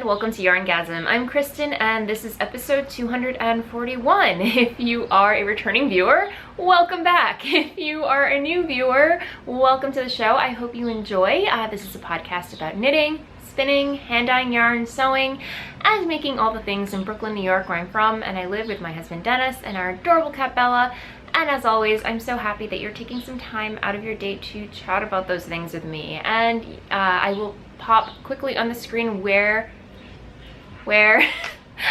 and welcome to YarnGasm. I'm Kristen and this is episode 241. If you are a returning viewer, welcome back. If you are a new viewer, welcome to the show. I hope you enjoy. This is a podcast about knitting, spinning, hand dyeing yarn, sewing, and making all the things in Brooklyn, New York, where I'm from, and I live with my husband Dennis and our adorable cat Bella. And as always, I'm so happy that you're taking some time out of your day to chat about those things with me. And I will pop quickly on the screen where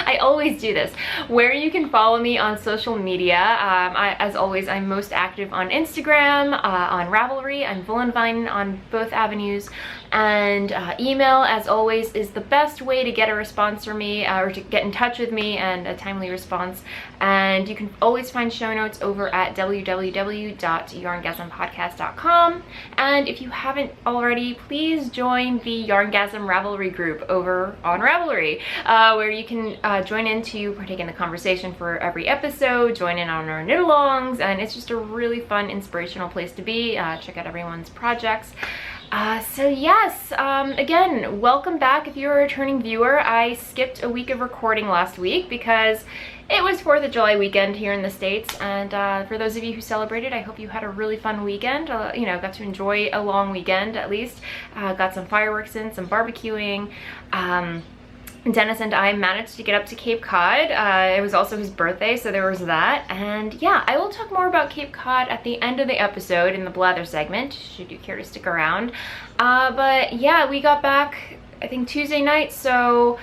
I always do this, where you can follow me on social media. As always, I'm most active on Instagram, on Ravelry, and Voolenvine on both avenues. And email, as always, is the best way to get a response from me, or to get in touch with me and a timely response. And you can always find show notes over at www.yarngasmpodcast.com. And if you haven't already, please join the YarnGasm Ravelry group over on Ravelry, where you can join in to partake in the conversation for every episode, join in on our knit-alongs, and it's just a really fun, inspirational place to be. Check out everyone's projects. So yes, again, welcome back if you're a returning viewer. I skipped a week of recording last week because it was 4th of July weekend here in the States, and for those of you who celebrated, I hope you had a really fun weekend. You know, got to enjoy a long weekend at least. Got some fireworks in, some barbecuing. Dennis and I managed to get up to Cape Cod. It was also his birthday, so there was that. And yeah, I will talk more about Cape Cod at the end of the episode in the blather segment, should you care to stick around. But yeah, we got back, I think, Tuesday night, so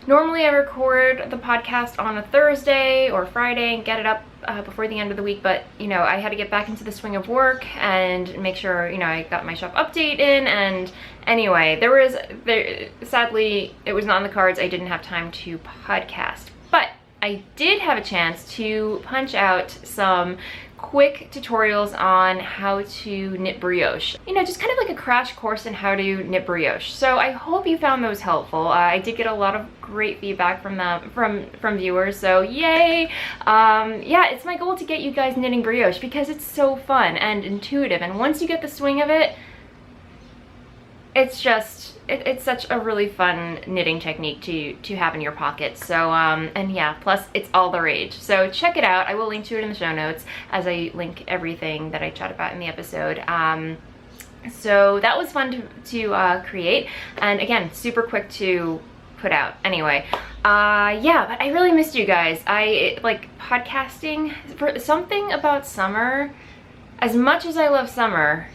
normally I record the podcast on a Thursday or Friday and get it up before the end of the week, but you know, I had to get back into the swing of work and make sure, you know, I got my shop update in. And anyway, sadly, it was not on the cards. I didn't have time to podcast, but I did have a chance to punch out some quick tutorials on how to knit brioche. You know, just kind of like a crash course in how to knit brioche. So I hope you found those helpful. I did get a lot of great feedback from them, from viewers, so yay. Yeah, it's my goal to get you guys knitting brioche because it's so fun and intuitive, and once you get the swing of it, it's just, it's such a really fun knitting technique to have in your pocket. So and yeah, plus it's all the rage, so check it out. I will link to it in the show notes, as I link everything that I chat about in the episode. So that was fun to create, and again, super quick to put out. Anyway, yeah, but I really missed you guys. I like podcasting. For something about summer, as much as I love summer,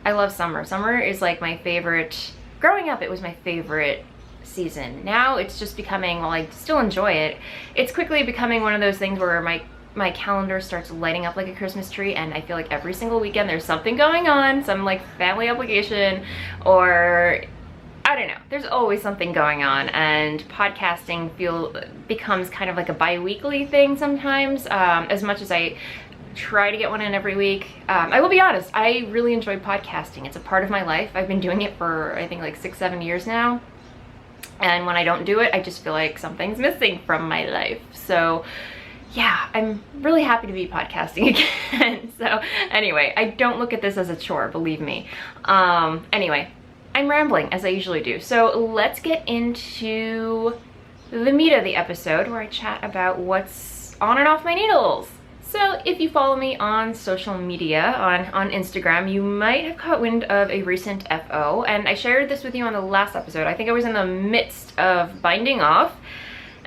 I love summer. Summer is like my favorite. Growing up, it was my favorite season. Now it's just becoming, while I still enjoy it, it's quickly becoming one of those things where my calendar starts lighting up like a Christmas tree, and I feel like every single weekend there's something going on, some like family obligation, or I don't know, there's always something going on, and podcasting becomes kind of like a bi-weekly thing sometimes. As much as I try to get one in every week, I will be honest, I really enjoy podcasting. It's a part of my life. I've been doing it for, I think, like 6-7 years now, and when I don't do it, I just feel like something's missing from my life. So yeah, I'm really happy to be podcasting again. So anyway, I don't look at this as a chore, believe me. Anyway, I'm rambling as I usually do, so let's get into the meat of the episode, where I chat about what's on and off my needles. So if you follow me on social media, on Instagram, you might have caught wind of a recent FO, and I shared this with you on the last episode. I think I was in the midst of binding off,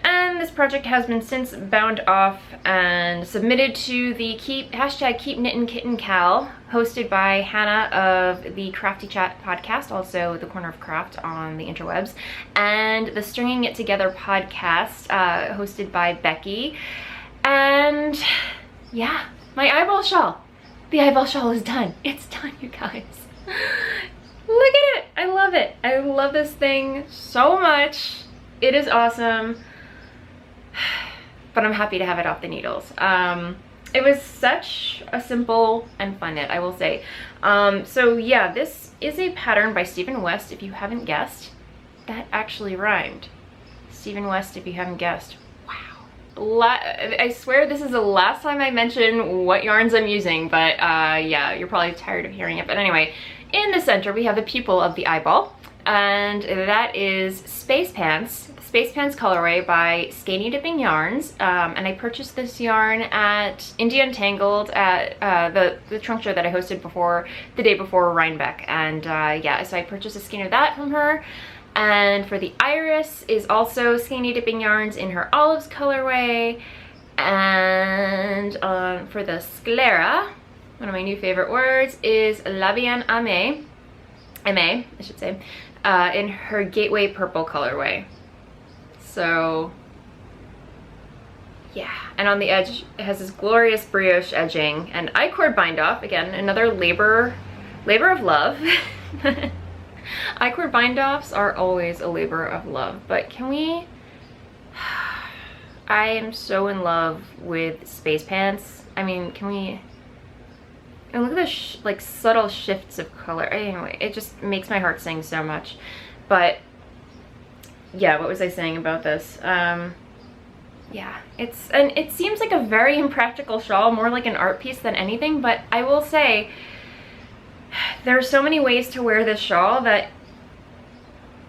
and this project has been since bound off and submitted to the hashtag Keep Knittin' Kitten Cal, hosted by Hannah of the Crafty Chat podcast, also the Corner of Craft on the interwebs, and the Stringing It Together podcast, hosted by Becky. And yeah, my eyeball shawl. The eyeball shawl is done. It's done, you guys. Look at it. I love it. I love this thing so much. It is awesome. But I'm happy to have it off the needles. It was such a simple and fun knit, I will say. So yeah, this is a pattern by Stephen West, if you haven't guessed. That actually rhymed. Stephen West, if you haven't guessed. I swear this is the last time I mention what yarns I'm using, but yeah, you're probably tired of hearing it. But anyway, in the center we have the pupil of the eyeball, and that is Space Pants, Space Pants colorway by Skeiny Dipping Yarns. And I purchased this yarn at India Untangled at the trunk show that I hosted before, the day before Rhinebeck. And yeah, so I purchased a skein of that from her. And for the Iris is also Skeiny Dipping Yarns in her Olives colorway. And for the Sclera, one of my new favorite words is La Bien Aimée, I should say, in her Gateway Purple colorway. So yeah, and on the edge it has this glorious brioche edging and I-cord bind off. Again, another labor of love. I-cord bind offs are always a labor of love, but can we, I am so in love with Space Pants. I mean, can we, and look at the like subtle shifts of color. Anyway, it just makes my heart sing so much. But yeah, what was I saying about this? Yeah, it seems like a very impractical shawl, more like an art piece than anything, but I will say there are so many ways to wear this shawl that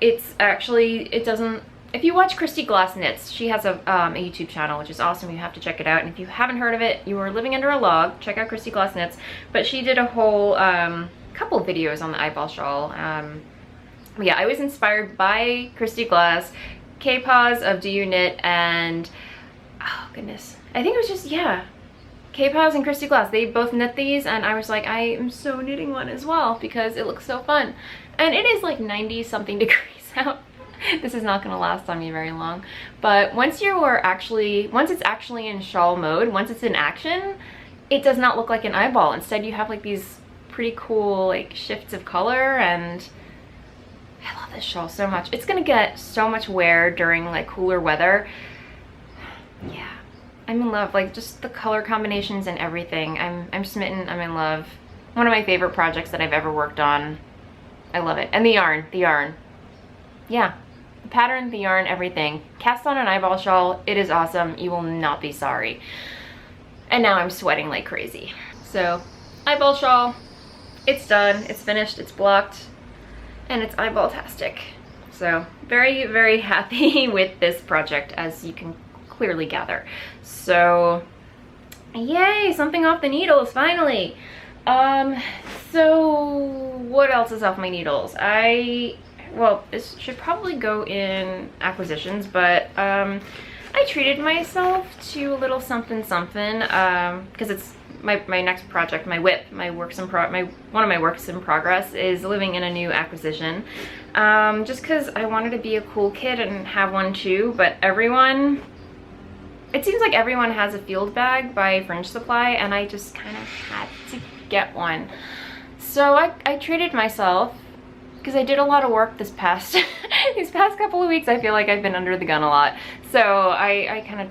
it's actually, it doesn't, if you watch Christy Glass Knits, she has a YouTube channel, which is awesome. You have to check it out. And if you haven't heard of it, you are living under a log. Check out Christy Glass Knits. But she did a whole couple videos on the eyeball shawl. Yeah, I was inspired by Christy Glass, K-Paws of Do You Knit, and oh goodness, I think it was just, yeah, K-Paws and Christy Glass. They both knit these, and I was like, I am so knitting one as well because it looks so fun. And it is like 90 something degrees out. This is not going to last on me very long, but once it's actually in shawl mode, once it's in action, it does not look like an eyeball. Instead, you have like these pretty cool like shifts of color, and I love this shawl so much. It's going to get so much wear during like cooler weather. Yeah, I'm in love. Like just the color combinations and everything. I'm smitten. I'm in love. One of my favorite projects that I've ever worked on. I love it. And the yarn. Yeah. The pattern, the yarn, everything. Cast on an eyeball shawl, it is awesome. You will not be sorry. And now I'm sweating like crazy. So, eyeball shawl, it's done, it's finished, it's blocked, and it's eyeball-tastic. So, very, very happy with this project, as you can clearly gather. So, yay, something off the needles, finally. So, what else is off my needles? Well, this should probably go in acquisitions, but I treated myself to a little something because it's my next project, my WIP, one of my works in progress is living in a new acquisition. Just because I wanted to be a cool kid and have one too, but it seems like everyone has a field bag by Fringe Supply, and I just kind of had to get one. So I treated myself, because I did a lot of work these past couple of weeks. I feel like I've been under the gun a lot. So I kind of,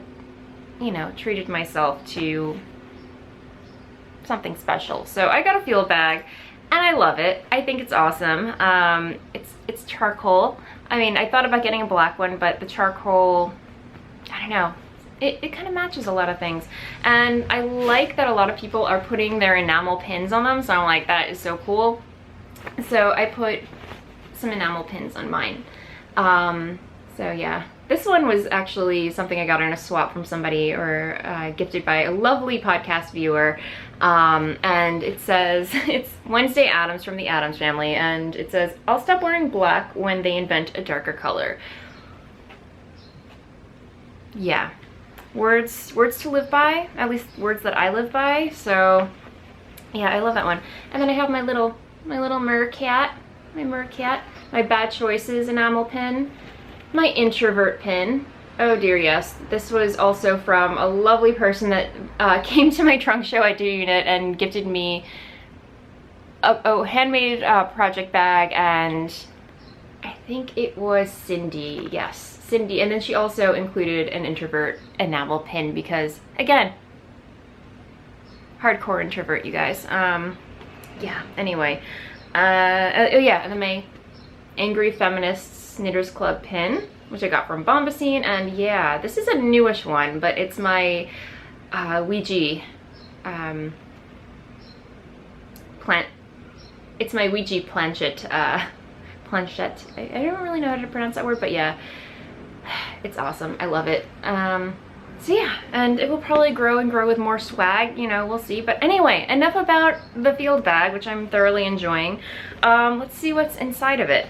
you know, treated myself to something special. So I got a field bag, and I love it. I think it's awesome. It's charcoal. I mean, I thought about getting a black one, but the charcoal, I don't know. It kind of matches a lot of things. And I like that a lot of people are putting their enamel pins on them. So I'm like, that is so cool. So I put some enamel pins on mine. So yeah, this one was actually something I got in a swap from somebody, or gifted by a lovely podcast viewer. And it says, it's Wednesday Addams from the Addams family, and it says, I'll stop wearing black when they invent a darker color. Yeah, words to live by, at least words that I live by. So yeah, I love that one. And then I have my little mercat, my Bad Choices enamel pin, my introvert pin. Oh dear, yes. This was also from a lovely person that came to my trunk show at Do You Knit and gifted me a handmade project bag, and I think it was Cindy, yes, Cindy. And then she also included an introvert enamel pin because, again, hardcore introvert, you guys. Yeah, anyway. Oh yeah, and then my Angry Feminists Knitters Club pin, which I got from Bombasine. And yeah, this is a newish one, but it's my Ouija it's my Ouija planchet planchette. I don't really know how to pronounce that word, but yeah, it's awesome. I love it. So yeah, and it will probably grow and grow with more swag, you know, we'll see. But anyway, enough about the field bag, which I'm thoroughly enjoying. Let's see what's inside of it.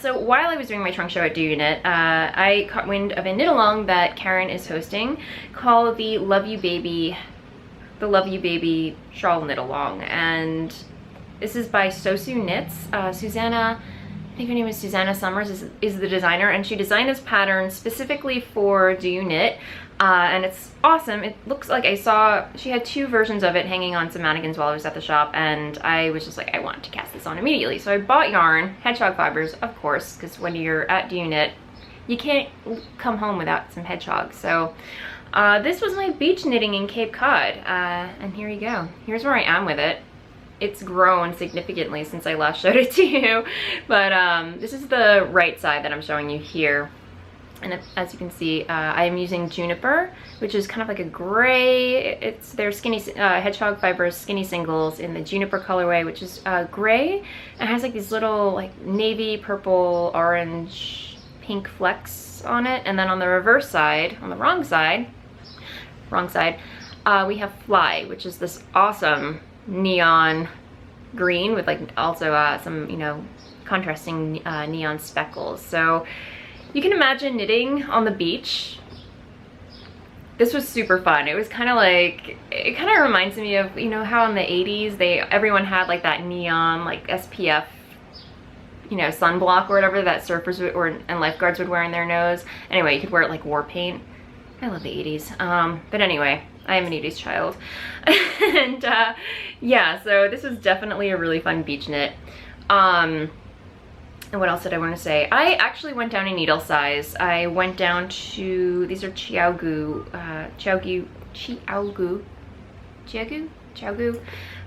So while I was doing my trunk show at Do You Knit, I caught wind of a knit along that Karen is hosting called the Love You Baby Shawl Knit Along, and this is by Sosu Knits. Susanna, I think her name is Susanna Summers, is the designer, and she designed this pattern specifically for Do You Knit, and it's awesome. It looks like she had 2 versions of it hanging on some mannequins while I was at the shop, and I was just like, I want to cast this on immediately. So I bought yarn, hedgehog fibers, of course, because when you're at Do You Knit, you can't come home without some hedgehogs. So this was my beach knitting in Cape Cod, and here you go. Here's where I am with it. It's grown significantly since I last showed it to you, but this is the right side that I'm showing you here. And as you can see, I am using Juniper, which is kind of like a gray. They're skinny hedgehog fibers, skinny singles in the Juniper colorway, which is gray. It has like these little like navy, purple, orange, pink flecks on it. And then on the reverse side, on the wrong side, we have Fly, which is this awesome neon green with like also some, you know, contrasting neon speckles. So you can imagine knitting on the beach. This was super fun. It was kind of like, it kind of reminds me of, you know, how in the 80s everyone had like that neon like SPF, you know, sunblock or whatever that surfers and lifeguards would wear in their nose. Anyway, you could wear it like war paint. I love the 80s. But anyway, I am an 80s child. And yeah, so this was definitely a really fun beach knit. And what else did I want to say? I actually went down in needle size. I went down to, these are Chiaogu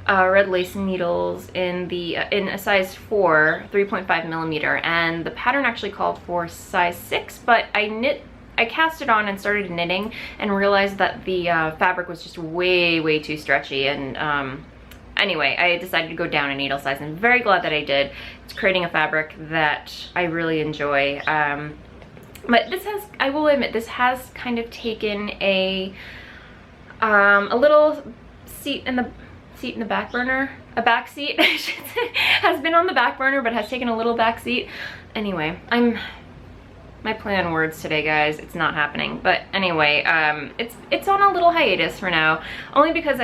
red lace needles in a size 4, 3.5 millimeter, and the pattern actually called for size 6, but I cast it on and started knitting and realized that the fabric was just way too stretchy, and anyway, I decided to go down in needle size. I'm very glad that I did. It's creating a fabric that I really enjoy. But this has, I will admit, this has kind of taken a little seat in the back burner. A back seat, I should say, has been on the back burner, but has taken a little back seat. Anyway, my play on words today, guys, it's not happening. But anyway, it's on a little hiatus for now, only because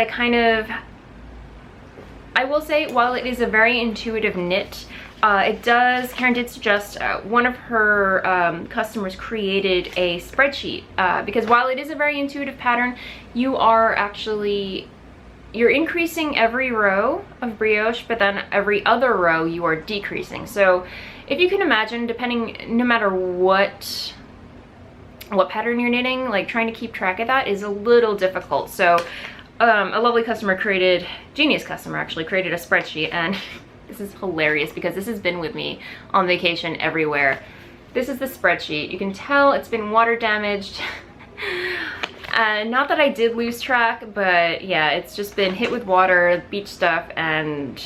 I will say, while it is a very intuitive knit, Karen did suggest one of her customers created a spreadsheet, because while it is a very intuitive pattern, you're increasing every row of brioche, but then every other row you are decreasing. So if you can imagine, no matter what pattern you're knitting, like trying to keep track of that is a little difficult. So a lovely genius customer actually created a spreadsheet, and this is hilarious because this has been with me on vacation everywhere. This is the spreadsheet. You can tell it's been water damaged. Not that I did lose track, but yeah, it's just been hit with water, beach stuff, and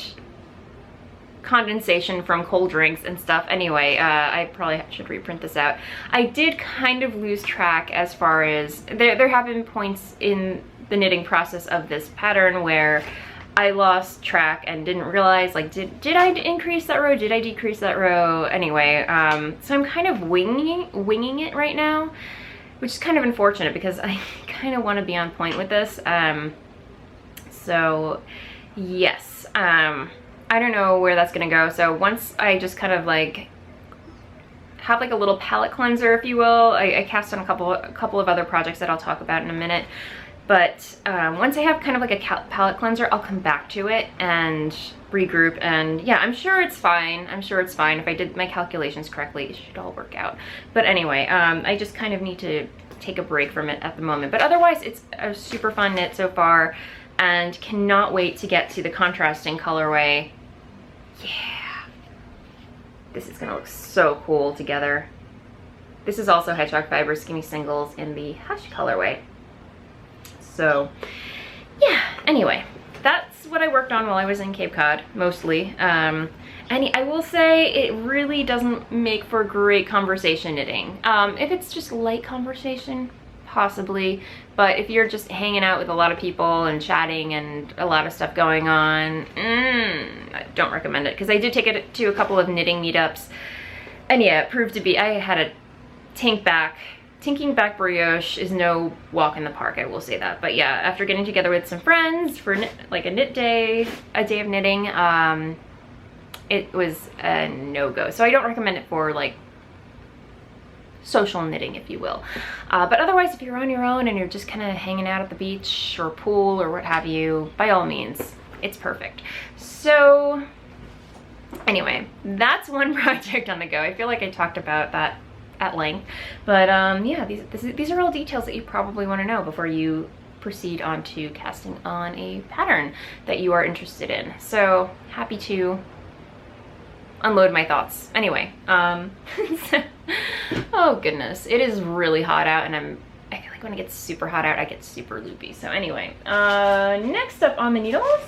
condensation from cold drinks and stuff. Anyway, I probably should reprint this out. I did kind of lose track as far as, there have been points in the knitting process of this pattern where I lost track and didn't realize, like, did I increase that row? Did I decrease that row? Anyway, so I'm kind of winging it right now, which is kind of unfortunate because I kind of want to be on point with this. So yes, I don't know where that's gonna go. So once I just kind of like have like a little palette cleanser, if you will, I cast on a couple of other projects that I'll talk about in a minute. But once I have kind of like a palette cleanser, I'll come back to it and regroup, and yeah, I'm sure it's fine. I'm sure it's fine. If I did my calculations correctly, it should all work out. But anyway, I just kind of need to take a break from it at the moment. But otherwise, it's a super fun knit so far, and cannot wait to get to the contrasting colorway. Yeah, this is gonna look so cool together. This is also hedgehog fiber skinny singles in the Hush colorway. So yeah, anyway, that's what I worked on while I was in Cape Cod, mostly. And And I will say it really doesn't make for great conversation knitting. If it's just light conversation, possibly, but if you're just hanging out with a lot of people and chatting and a lot of stuff going on, I don't recommend it, because I did take it to a couple of knitting meetups, and yeah, it proved to be, I had a tinking back brioche is no walk in the park, I will say that. But yeah, after getting together with some friends for like a knit day, a day of knitting, it was a no-go. So I don't recommend it for like social knitting, if you will. But otherwise, if you're on your own and you're just kind of hanging out at the beach or pool or what have you, by all means, it's perfect. So anyway, that's one project on the go. I feel like I talked about that at length, but yeah, these are all details that you probably want to know before you proceed on to casting on a pattern that you are interested in. So happy to unload my thoughts. Anyway, oh goodness, it is really hot out, and I feel like when it gets super hot out, I get super loopy. So anyway, next up on the needles,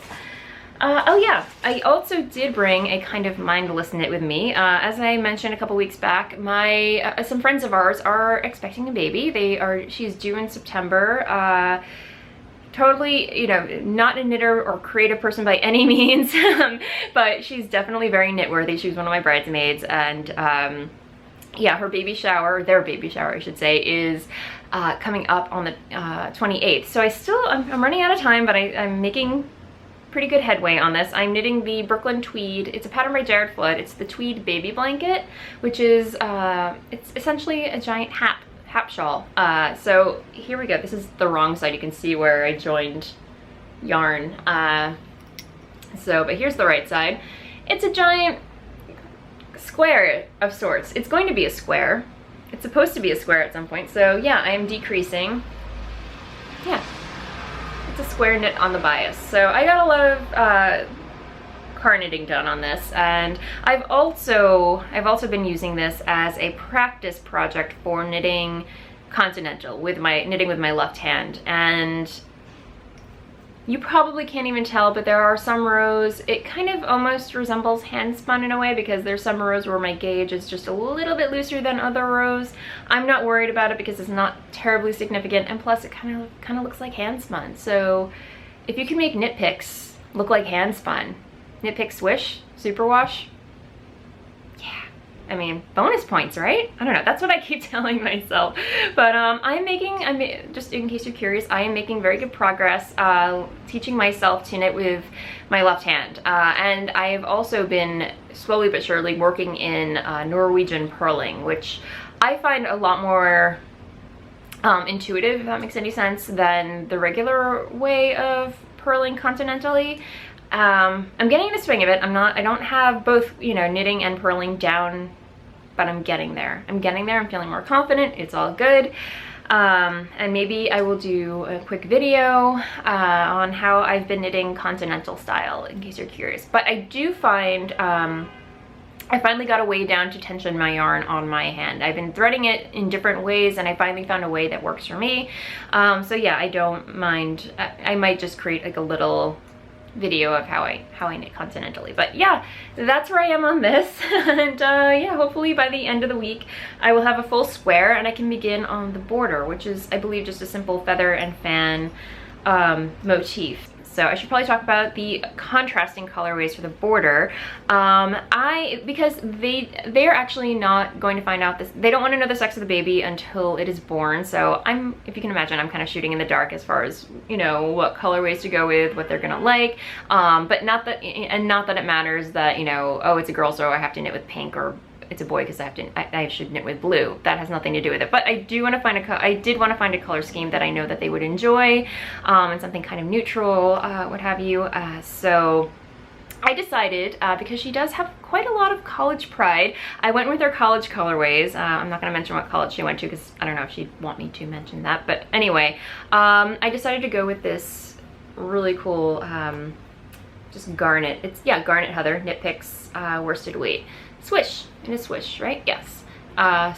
oh yeah, I also did bring a kind of mindless knit with me. As I mentioned a couple weeks back, some friends of ours are expecting a baby. She's due in September. Totally, you know, not a knitter or creative person by any means, but she's definitely very knit worthy. She was one of my bridesmaids, and yeah, her baby shower, their baby shower I should say, is coming up on the 28th. So I'm running out of time, but I'm making pretty good headway on this. I'm knitting the Brooklyn Tweed. It's a pattern by Jared Flood. It's the Tweed baby blanket, which is it's essentially a giant hap shawl. So here we go. This is the wrong side. You can see where I joined yarn. But here's the right side. It's a giant square of sorts. It's going to be a square. It's supposed to be a square at some point. So yeah, I am decreasing. Yeah. A square knit on the bias. So I got a lot of car knitting done on this, and I've also been using this as a practice project for knitting continental with my left hand. And you probably can't even tell, but there are some rows, it kind of almost resembles hand spun in a way, because there's some rows where my gauge is just a little bit looser than other rows. I'm not worried about it because it's not terribly significant, and plus it kind of looks like hand spun. So if you can make knit picks look like hand spun, knit pick swish, superwash, yeah, I mean, bonus points, right? I don't know, that's what I keep telling myself. But just in case you're curious, I am making very good progress teaching myself to knit with my left hand. And I have also been slowly but surely working in Norwegian purling, which I find a lot more intuitive, if that makes any sense, than the regular way of purling continentally. I'm getting the swing of it. I don't have both, you know, knitting and purling down, but I'm getting there. I'm feeling more confident. It's all good. And maybe I will do a quick video on how I've been knitting continental style, in case you're curious. But I do find I finally got a way down to tension my yarn on my hand. I've been threading it in different ways, and I finally found a way that works for me. So yeah, I don't mind. I might just create like a little video of how I knit continentally. But yeah, that's where I am on this. And yeah, hopefully by the end of the week I will have a full square and I can begin on the border, which is, I believe, just a simple feather and fan motif. So I should probably talk about the contrasting colorways for the border. Because they're actually not going to find out this, they don't want to know the sex of the baby until it is born. So if you can imagine, I'm kind of shooting in the dark as far as, you know, what colorways to go with, what they're gonna like. But not that it matters that, you know, oh, it's a girl, so I have to knit with pink, or it's a boy because I should knit with blue. That has nothing to do with it. But I did want to find a color scheme that I know that they would enjoy, and something kind of neutral, what have you. So I decided, because she does have quite a lot of college pride, I went with her college colorways. I'm not going to mention what college she went to because I don't know if she'd want me to mention that. But anyway, I decided to go with this really cool, just garnet. Yeah, garnet heather, Knit Picks, worsted weight. Swish, in a swish, right? Yes.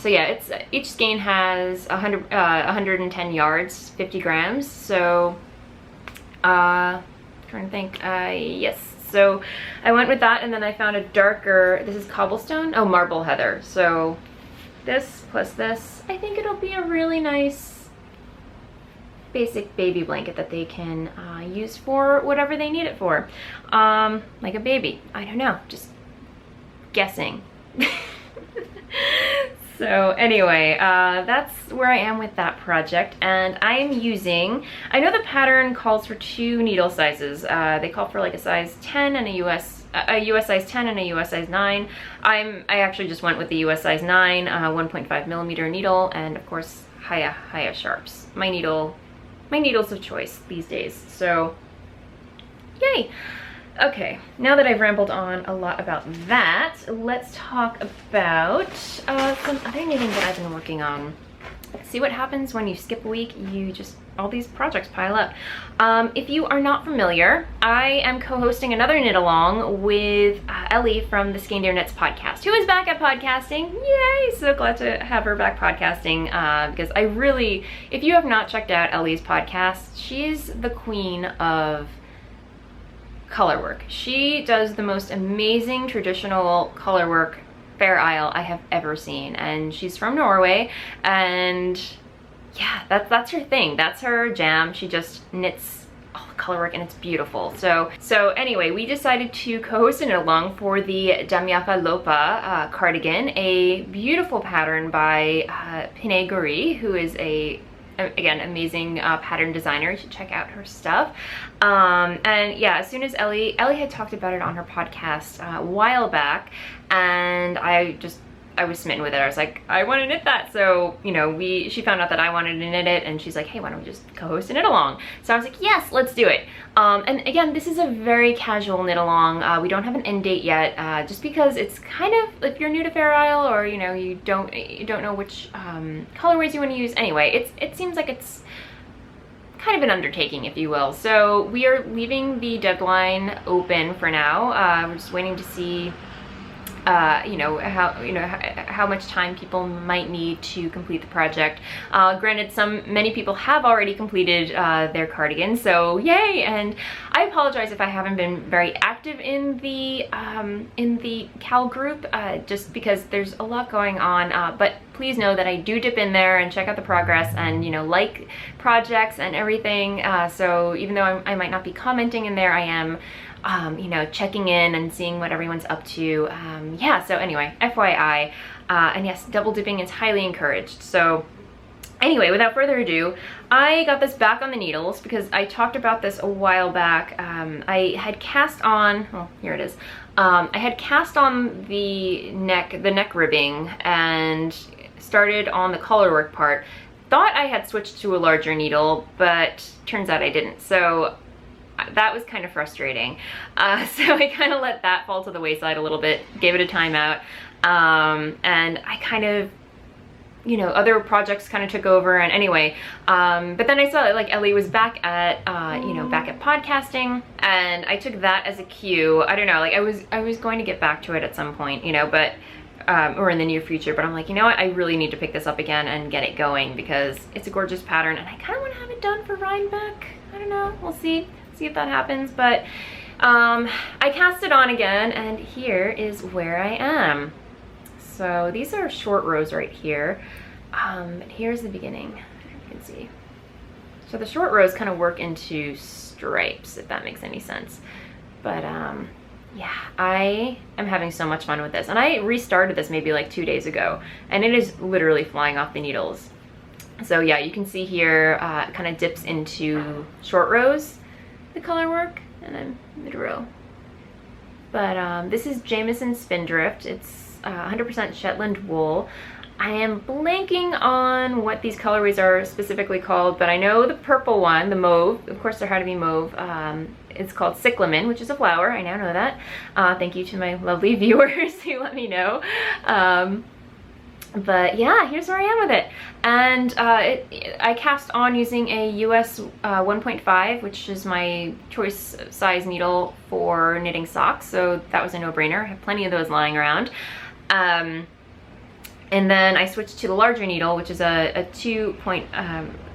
So yeah, each skein has 110 yards, 50 grams. So, trying to think, yes. So I went with that, and then I found a darker, this is cobblestone, oh, marble heather. So this plus this, I think it'll be a really nice basic baby blanket that they can use for whatever they need it for. Like a baby, I don't know, just guessing. So anyway, that's where I am with that project, and I am using, I know the pattern calls for 2 needle sizes. They call for like a size 10 and a US size 10 and a US size 9. I actually just went with the US size 9, 1.5 millimeter needle, and of course Haya sharps. My needles of choice these days. So yay. Okay, now that I've rambled on a lot about that, let's talk about some other knitting that I've been working on. See what happens when you skip a week, all these projects pile up. If you are not familiar, I am co-hosting another knit along with Ellie from the Skein Knits podcast, who is back at podcasting. Yay, so glad to have her back podcasting, because I really, if you have not checked out Ellie's podcast, she's the queen of color work. She does the most amazing traditional color work Fair Isle I have ever seen, and she's from Norway, and yeah, that's her thing. That's her jam. She just knits all the color work, and it's beautiful. So anyway, we decided to co-host an along for the Damyaka Lopa cardigan, a beautiful pattern by Pinay Guri, who is again, amazing pattern designer. You should check out her stuff. And yeah, as soon as Ellie had talked about it on her podcast a while back, and I was smitten with it. I was like, I want to knit that. So, you know, she found out that I wanted to knit it, and she's like, hey, why don't we just co-host a knit along? So I was like, yes, let's do it. And again, this is a very casual knit along. We don't have an end date yet, just because it's kind of, if you're new to Fair Isle, or you know, you don't know which colorways you want to use. Anyway, it seems like it's kind of an undertaking, if you will. So we are leaving the deadline open for now. We're just waiting to see how much time people might need to complete the project. Granted, many people have already completed their cardigans, so yay! And I apologize if I haven't been very active in the Cal group, just because there's a lot going on. But please know that I do dip in there and check out the progress, and like projects and everything. So even though I might not be commenting in there, I am checking in and seeing what everyone's up to. Yeah, so anyway, FYI, and yes, double dipping is highly encouraged. So anyway, without further ado, I got this back on the needles because I talked about this a while back. I had cast on, oh, here it is. I had cast on the neck ribbing and started on the colorwork part. Thought I had switched to a larger needle, but turns out I didn't. So that was kind of frustrating. So I kind of let that fall to the wayside a little bit, gave it a timeout, and I kind of, other projects kind of took over. And anyway, but then I saw that like Ellie was back at, back at podcasting, and I took that as a cue. I don't know, like I was going to get back to it at some point, but or in the near future, but I'm like, you know what, I really need to pick this up again and get it going because it's a gorgeous pattern, and I kind of want to have it done for Rhinebeck. I don't know, we'll see if that happens. But I cast it on again, and here is where I am. So these are short rows right here. Here's the beginning, you can see. So the short rows kind of work into stripes, if that makes any sense. But yeah, I am having so much fun with this, and I restarted this maybe like 2 days ago, and it is literally flying off the needles. So yeah, you can see here, it kind of dips into short rows, the color work, and then mid row. But this is Jameson Spindrift. It's 100% Shetland wool. I am blanking on what these colorways are specifically called, but I know the purple one, the mauve, of course there had to be mauve. It's called cyclamen, which is a flower. I now know that. Thank you to my lovely viewers who let me know. But yeah, here's where I am with it. And I cast on using a US 1.5, which is my choice size needle for knitting socks. So that was a no-brainer. I have plenty of those lying around. And then I switched to the larger needle, which is a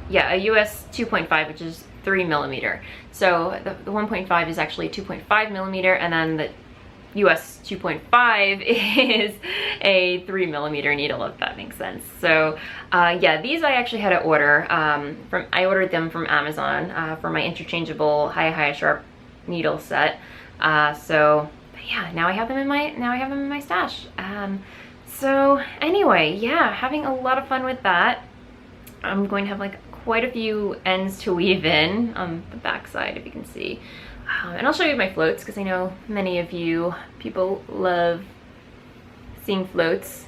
yeah, a US 2.5, which is 3mm. So the 1.5 is actually 2.5mm, and then the US 2.5 is a 3mm needle, if that makes sense. So yeah, these I actually had to order I ordered them from Amazon for my interchangeable high sharp needle set. So yeah, now I have them in my stash. So anyway, yeah, having a lot of fun with that. I'm going to have like quite a few ends to weave in on the back side, if you can see. And I'll show you my floats, because I know many of you people love seeing floats.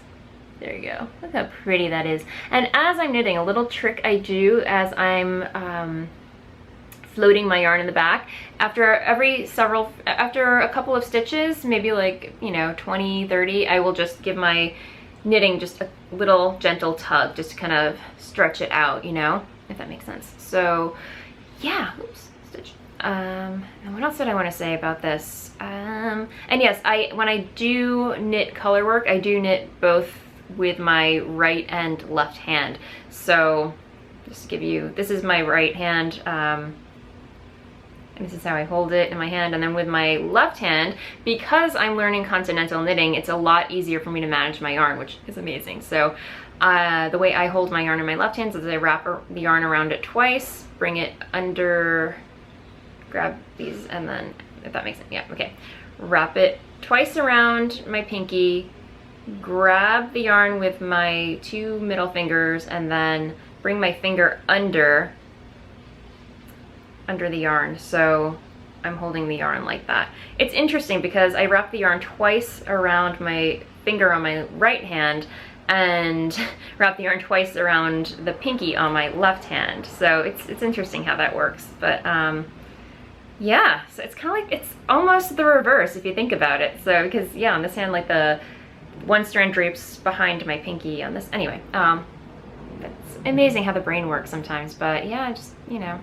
There you go. Look how pretty that is. And as I'm knitting, a little trick I do as I'm floating my yarn in the back, after a couple of stitches, maybe like, you know, 20, 30, I will just give my knitting just a little gentle tug, just to kind of stretch it out, you know, if that makes sense. So yeah, oops, stitch. And what else did I want to say about this? And yes, when I do knit color work, I do knit both with my right and left hand. So just to give you, this is my right hand, and this is how I hold it in my hand. And then with my left hand, because I'm learning continental knitting, it's a lot easier for me to manage my yarn, which is amazing. So the way I hold my yarn in my left hand is I wrap the yarn around it twice, bring it under, grab these, and then, if that makes sense, yeah, okay. Wrap it twice around my pinky, grab the yarn with my 2 middle fingers, and then bring my finger under the yarn. So I'm holding the yarn like that. It's interesting because I wrap the yarn twice around my finger on my right hand and wrap the yarn twice around the pinky on my left hand. So it's interesting how that works. But yeah, so it's kind of like, it's almost the reverse if you think about it. So because yeah, on this hand, like the one strand drapes behind my pinky on this. Anyway, it's amazing how the brain works sometimes. But yeah, just, you know,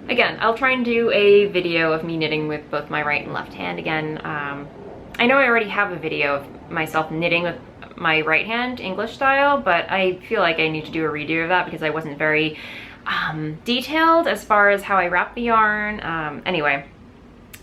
again, I'll try and do a video of me knitting with both my right and left hand again. I know I already have a video of myself knitting with my right hand, English style, but I feel like I need to do a redo of that because I wasn't very detailed as far as how I wrap the yarn. Anyway,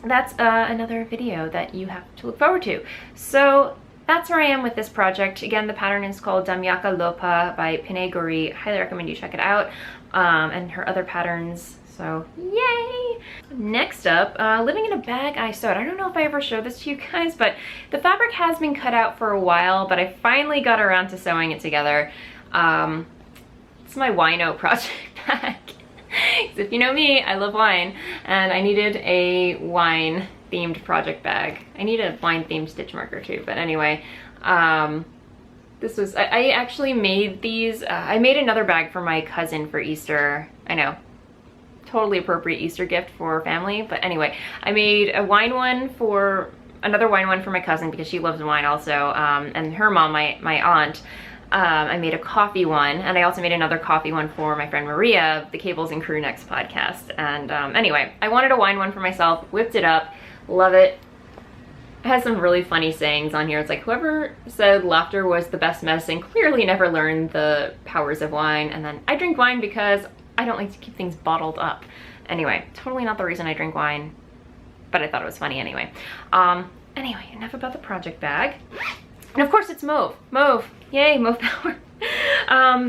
that's another video that you have to look forward to. So that's where I am with this project. Again, the pattern is called Damyaka Lopa by Pinay Gori. Highly recommend you check it out. And her other patterns. So yay! Next up, living in a bag I sewed. I don't know if I ever showed this to you guys, but the fabric has been cut out for a while, but I finally got around to sewing it together. It's my wino project bag. If you know me, I love wine, and I needed a wine themed project bag. I need a wine themed stitch marker too, but anyway, this was, I actually made these, I made another bag for my cousin for Easter. I know, totally appropriate Easter gift for family, but anyway, I made a wine one for, another wine one for my cousin because she loves wine also, and her mom, my aunt. I made a coffee one, and I also made another coffee one for my friend Maria of the Cables and Crew Necks podcast. And anyway, I wanted a wine one for myself, whipped it up, love it. It has some really funny sayings on here. It's like, whoever said laughter was the best medicine clearly never learned the powers of wine. And then I drink wine because I don't like to keep things bottled up. Anyway, totally not the reason I drink wine, but I thought it was funny anyway. Anyway, enough about the project bag. And of course it's mauve. Mauve, yay, mauve power.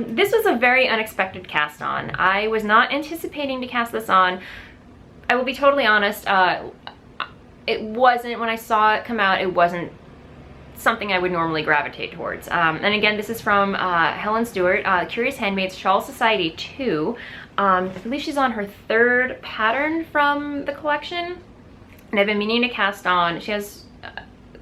This was a very unexpected cast on. I was not anticipating to cast this on. I will be totally honest, it wasn't, when I saw it come out, it wasn't something I would normally gravitate towards. And again, this is from Helen Stewart, Curious Handmaid's Shawl Society 2. I believe she's on her 3rd pattern from the collection. And I've been meaning to cast on, she has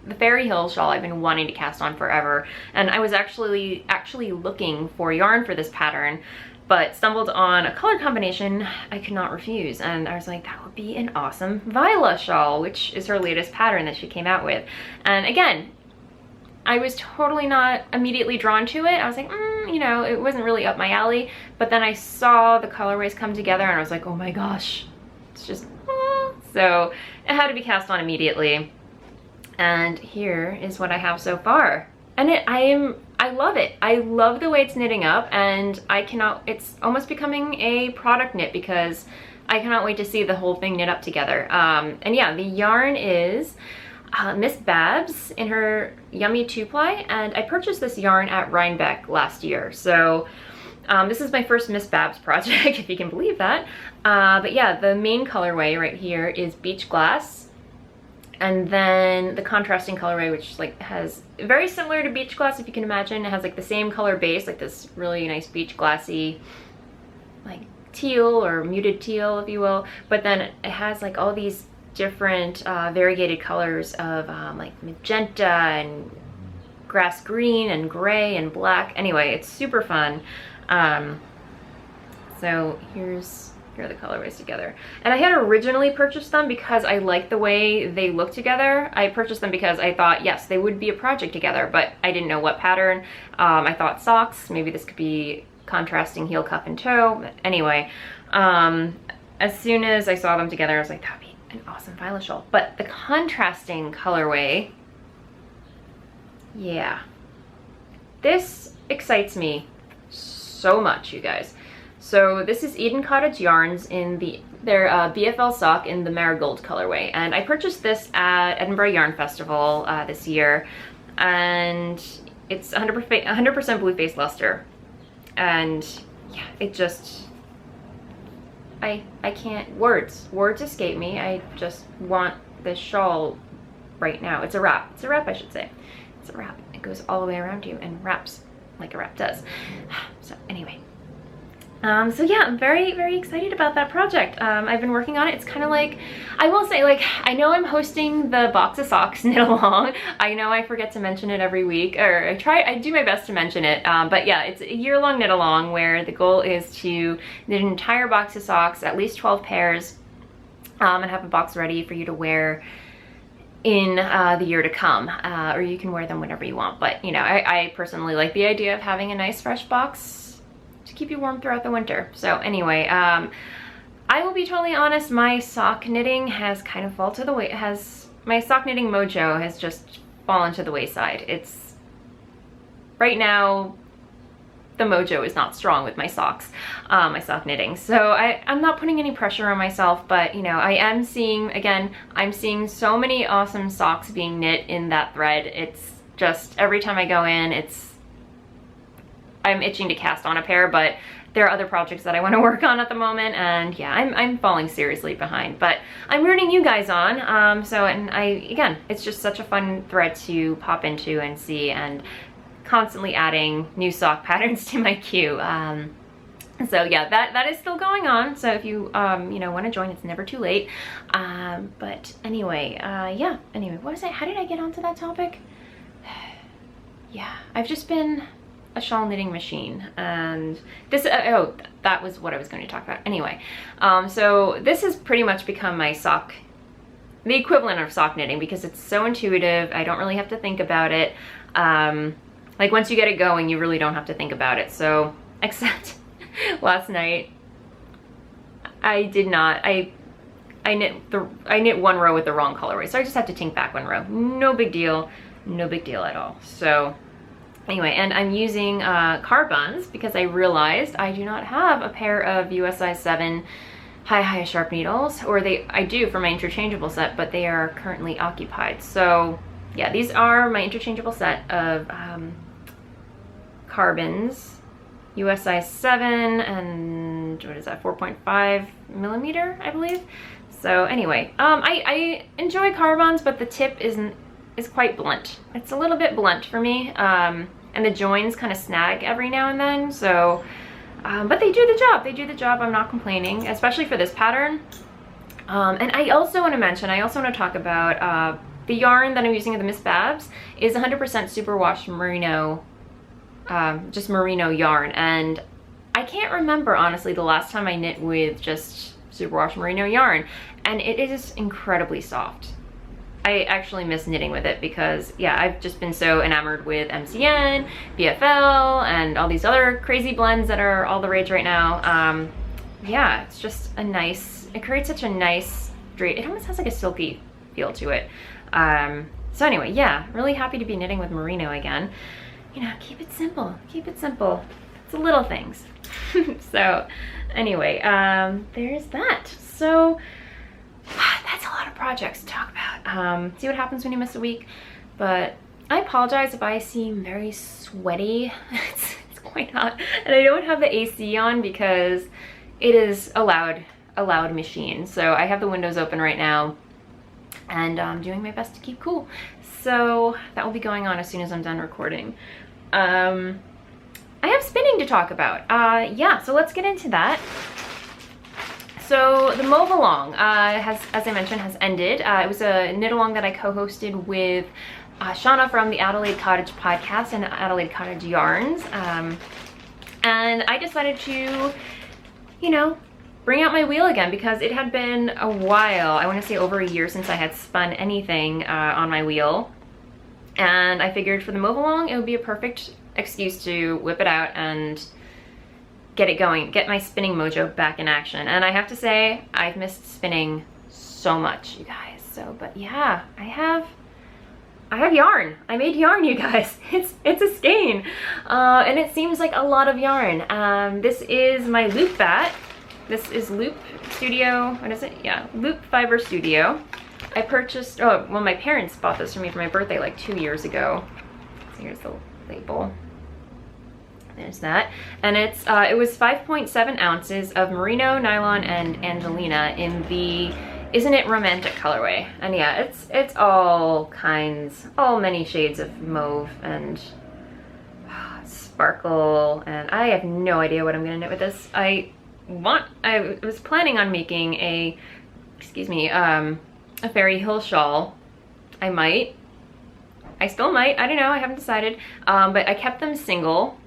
the Fairy Hill shawl I've been wanting to cast on forever. And I was actually looking for yarn for this pattern, but stumbled on a color combination I could not refuse. And I was like, that would be an awesome Viola shawl, which is her latest pattern that she came out with. And again, I was totally not immediately drawn to it. I was like, you know, it wasn't really up my alley. But then I saw the colorways come together and I was like, oh my gosh, it's just, so it had to be cast on immediately. And here is what I have so far. And I I love it. I love the way it's knitting up, and it's almost becoming a product knit because I cannot wait to see the whole thing knit up together. And yeah, the yarn is Miss Babs in her Yummy 2-ply, and I purchased this yarn at Rhinebeck last year. So this is my first Miss Babs project, if you can believe that. But yeah, the main colorway right here is Beach Glass. And then the contrasting colorway, which like has very similar to Beach Glass, if you can imagine. It has like the same color base, like this really nice beach glassy, like teal or muted teal, if you will. But then it has like all these different variegated colors of like magenta and grass green and gray and black. Anyway, it's super fun. So here are the colorways together. And I had originally purchased them because I liked the way they look together. I purchased them because I thought, yes, they would be a project together, but I didn't know what pattern. I thought socks, maybe this could be contrasting heel, cuff, and toe. But anyway, as soon as I saw them together, I was like, that'd be an awesome Violet shawl. But the contrasting colorway, yeah, this excites me so much, you guys. So this is Eden Cottage Yarns in their BFL sock in the Marigold colorway, and I purchased this at Edinburgh Yarn Festival this year, and it's 100% blue face luster, and yeah, it just, I can't, words escape me. I just want this shawl right now. It's a wrap, I should say. It's a wrap. It goes all the way around you and wraps like a wrap does. So anyway. So yeah, I'm very, very excited about that project. I've been working on it. It's kind of like, I will say, like, I know I'm hosting the Box of Socks knit along. I know I forget to mention it every week, or I do my best to mention it. But yeah, it's a year-long knit along where the goal is to knit an entire box of socks, at least 12 pairs, and have a box ready for you to wear in the year to come, or you can wear them whenever you want. But you know, I personally like the idea of having a nice fresh box to keep you warm throughout the winter. So anyway, I will be totally honest, my sock knitting has kind of fallen to the way, my sock knitting mojo has just fallen to the wayside. It's, right now, the mojo is not strong with my socks, my sock knitting. So I'm not putting any pressure on myself, but you know, I am seeing, again, I'm seeing so many awesome socks being knit in that thread. It's just, every time I go in, I'm itching to cast on a pair, but there are other projects that I want to work on at the moment, and yeah, I'm falling seriously behind, but I'm rooting you guys on. And again, it's just such a fun thread to pop into and see, and constantly adding new sock patterns to my queue. So yeah, that is still going on. So if you you know, want to join, it's never too late. But anyway, yeah. Anyway, what was it? How did I get onto that topic? Yeah, I've just been a shawl knitting machine, and this oh, that was what I was going to talk about. Anyway, so this has pretty much become my sock, the equivalent of sock knitting, because it's so intuitive. I don't really have to think about it. Like once you get it going, you really don't have to think about it. So except last night, I did not. I knit one row with the wrong colorway, so I just have to tink back one row. No big deal, no big deal at all. So anyway, and I'm using carbons because I realized I do not have a pair of US size 7 high sharp needles, or I do for my interchangeable set, but they are currently occupied. So yeah, these are my interchangeable set of carbons, US size 7 and what is that, 4.5 millimeter, I believe. So anyway, I enjoy carbons, but the tip is quite blunt. It's a little bit blunt for me, and the joins kind of snag every now and then. So, but they do the job. They do the job. I'm not complaining, especially for this pattern. And I also want to mention, I also want to talk about the yarn that I'm using in the Miss Babs is 100% superwash merino, just merino yarn. And I can't remember, honestly, the last time I knit with just superwash merino yarn, and it is incredibly soft. I actually miss knitting with it because, yeah, I've just been so enamored with MCN, BFL, and all these other crazy blends that are all the rage right now. Yeah, it's just a nice, it creates such a nice straight, it almost has like a silky feel to it. So anyway, yeah, really happy to be knitting with merino again. you know, keep it simple. Keep it simple. It's the little things. So anyway, there's that. So that's a lot of projects to talk about. See what happens when you miss a week. But I apologize if I seem very sweaty. It's quite hot. And I don't have the AC on because it is a loud machine. So I have the windows open right now and I'm doing my best to keep cool. So that will be going on as soon as I'm done recording. I have spinning to talk about. Yeah, so let's get into that. So the Mauve-a-long has, as I mentioned, has ended. It was a knit-along that I co-hosted with Shauna from the Adelaide Cottage podcast and Adelaide Cottage Yarns. And I decided to, you know, bring out my wheel again because it had been a while. I want to say over a year since I had spun anything on my wheel. And I figured for the Mauve-a-long, it would be a perfect excuse to whip it out and get it going, get my spinning mojo back in action. And I have to say, I've missed spinning so much, you guys. So, but yeah, I have yarn. I made yarn, you guys. It's a skein. And it seems like a lot of yarn. This is my Loop bat. This is Loop Studio, what is it? Yeah, Loop Fiber Studio. I purchased, oh, well, my parents bought this for me for my birthday like 2 years ago. So here's the label. There's that. And it was 5.7 ounces of merino, nylon, and Angelina in the Isn't It Romantic colorway. And yeah, it's all kinds, all many shades of mauve and sparkle. And I have no idea what I'm gonna knit with this. I was planning on making a, excuse me, a Fairy Hill shawl. I still might, I don't know, I haven't decided. But I kept them single.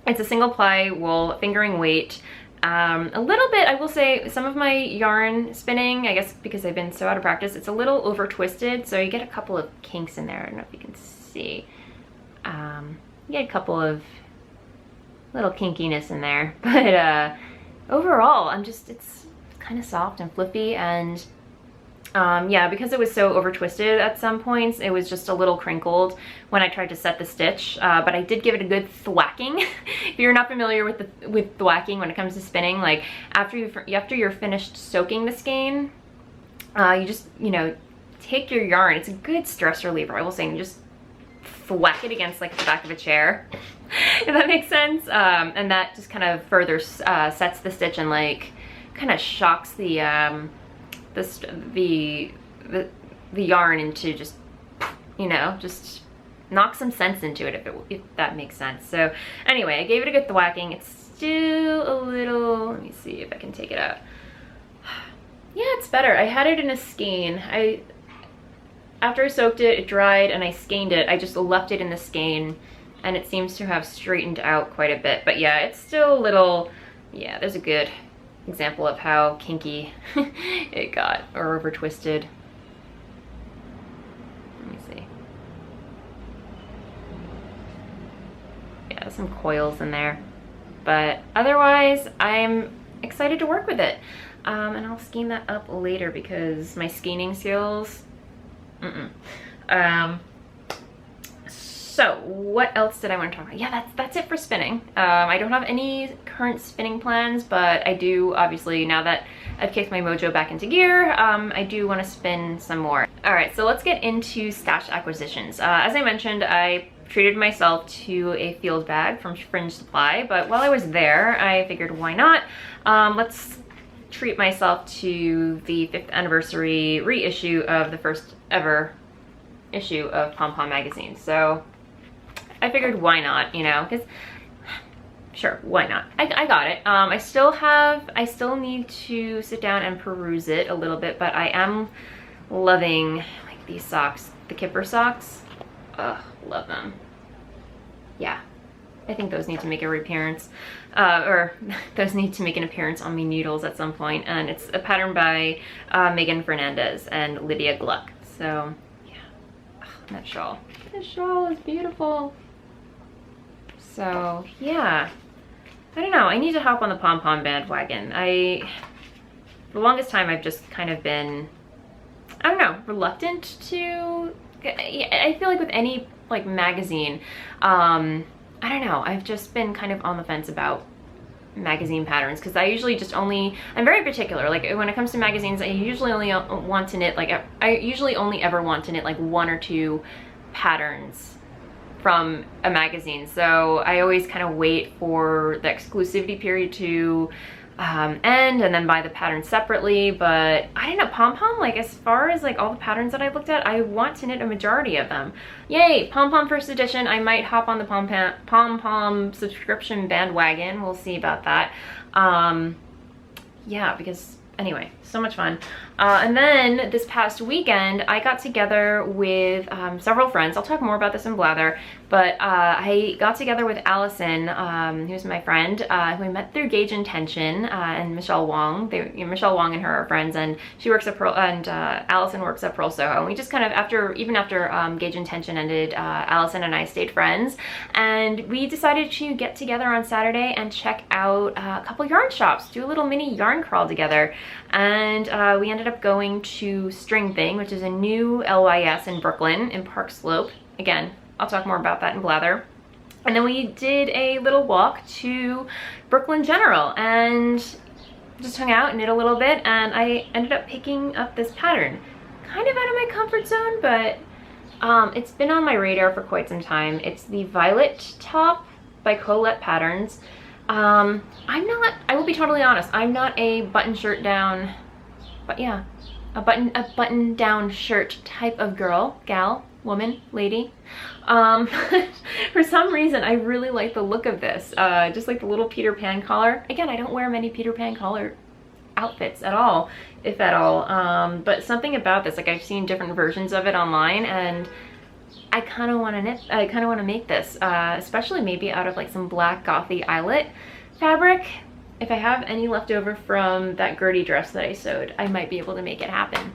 It's a single ply wool, fingering weight. A little bit, I will say, some of my yarn spinning, I guess because I've been so out of practice, it's a little over twisted, so you get a couple of kinks in there. I don't know if you can see. You get a couple of little kinkiness in there, but overall, it's kind of soft and fluffy, and yeah, because it was so over twisted at some points, it was just a little crinkled when I tried to set the stitch, but I did give it a good thwacking. If you're not familiar with thwacking when it comes to spinning, like after you're finished soaking the skein, you just, you know, take your yarn. It's a good stress reliever, I will say, and you just thwack it against like the back of a chair, if that makes sense. And that just kind of further sets the stitch and like kind of shocks the yarn into just, you know, just knock some sense into it, if that makes sense. So anyway, I gave it a good thwacking. It's still a little, let me see if I can take it out. Yeah, it's better. I had it in a skein. After I soaked it, it dried, and I skeined it. I just left it in the skein, and it seems to have straightened out quite a bit. But yeah, it's still a little, yeah, there's a good example of how kinky it got, or over twisted. Let me see. Yeah, some coils in there, but otherwise I'm excited to work with it. And I'll skein that up later because my skeining skills, so what else did I want to talk about? Yeah, that's it for spinning. I don't have any current spinning plans, but I do, obviously, now that I've kicked my mojo back into gear, I do want to spin some more. All right, so let's get into stash acquisitions. As I mentioned, I treated myself to a field bag from Fringe Supply, but while I was there, I figured why not? Let's treat myself to the 5th anniversary reissue of the first ever issue of Pom Pom magazine. So I figured why not, you know, because sure, why not? I got it. I still need to sit down and peruse it a little bit, but I am loving like these socks, the Kipper socks. Ugh, love them. Yeah, I think those need to make a reappearance, or those need to make an appearance on my needles at some point. And it's a pattern by Megan Fernandez and Lydia Gluck. So yeah, ugh, that shawl. This shawl is beautiful. So yeah, I don't know. I need to hop on the Pom Pom bandwagon. For the longest time, I've just kind of been, I don't know, reluctant to. I feel like with any like magazine. I don't know, I've just been kind of on the fence about magazine patterns because I usually just I'm very particular. Like when it comes to magazines, I usually only want to knit I usually only ever want to knit like 1 or 2 patterns from a magazine. So I always kind of wait for the exclusivity period to end and then buy the pattern separately. But I don't know, pom-pom, like as far as like all the patterns that I looked at, I want to knit a majority of them. Yay, pom-pom first edition. I might hop on the pom-pom subscription bandwagon. We'll see about that. Yeah, because anyway, so much fun. And then this past weekend, I got together with several friends. I'll talk more about this in Blather, but I got together with Allison, who's my friend, who I met through Gauge Intention, and Michelle Wong. Michelle Wong and her are friends, and she works at Allison works at Pearl Soho. And we just kind of, even after Gauge Intention ended, Allison and I stayed friends, and we decided to get together on Saturday and check out a couple yarn shops, do a little mini yarn crawl together. And we ended up going to String Thing, which is a new LYS in Brooklyn in Park Slope. Again, I'll talk more about that in Blather. And then we did a little walk to Brooklyn General and just hung out and knit a little bit, and I ended up picking up this pattern. Kind of out of my comfort zone, but it's been on my radar for quite some time. It's the Violet Top by Colette Patterns. I will be totally honest, I'm not a button shirt down, but yeah, a button down shirt type of girl, gal, woman, lady. For some reason, I really like the look of this, just like the little Peter Pan collar. Again, I don't wear many Peter Pan collar outfits at all, if at all, but something about this, like I've seen different versions of it online, and I kind of want to knit, I kind of want to make this, especially maybe out of like some black gothy eyelet fabric. If I have any left over from that Gertie dress that I sewed, I might be able to make it happen.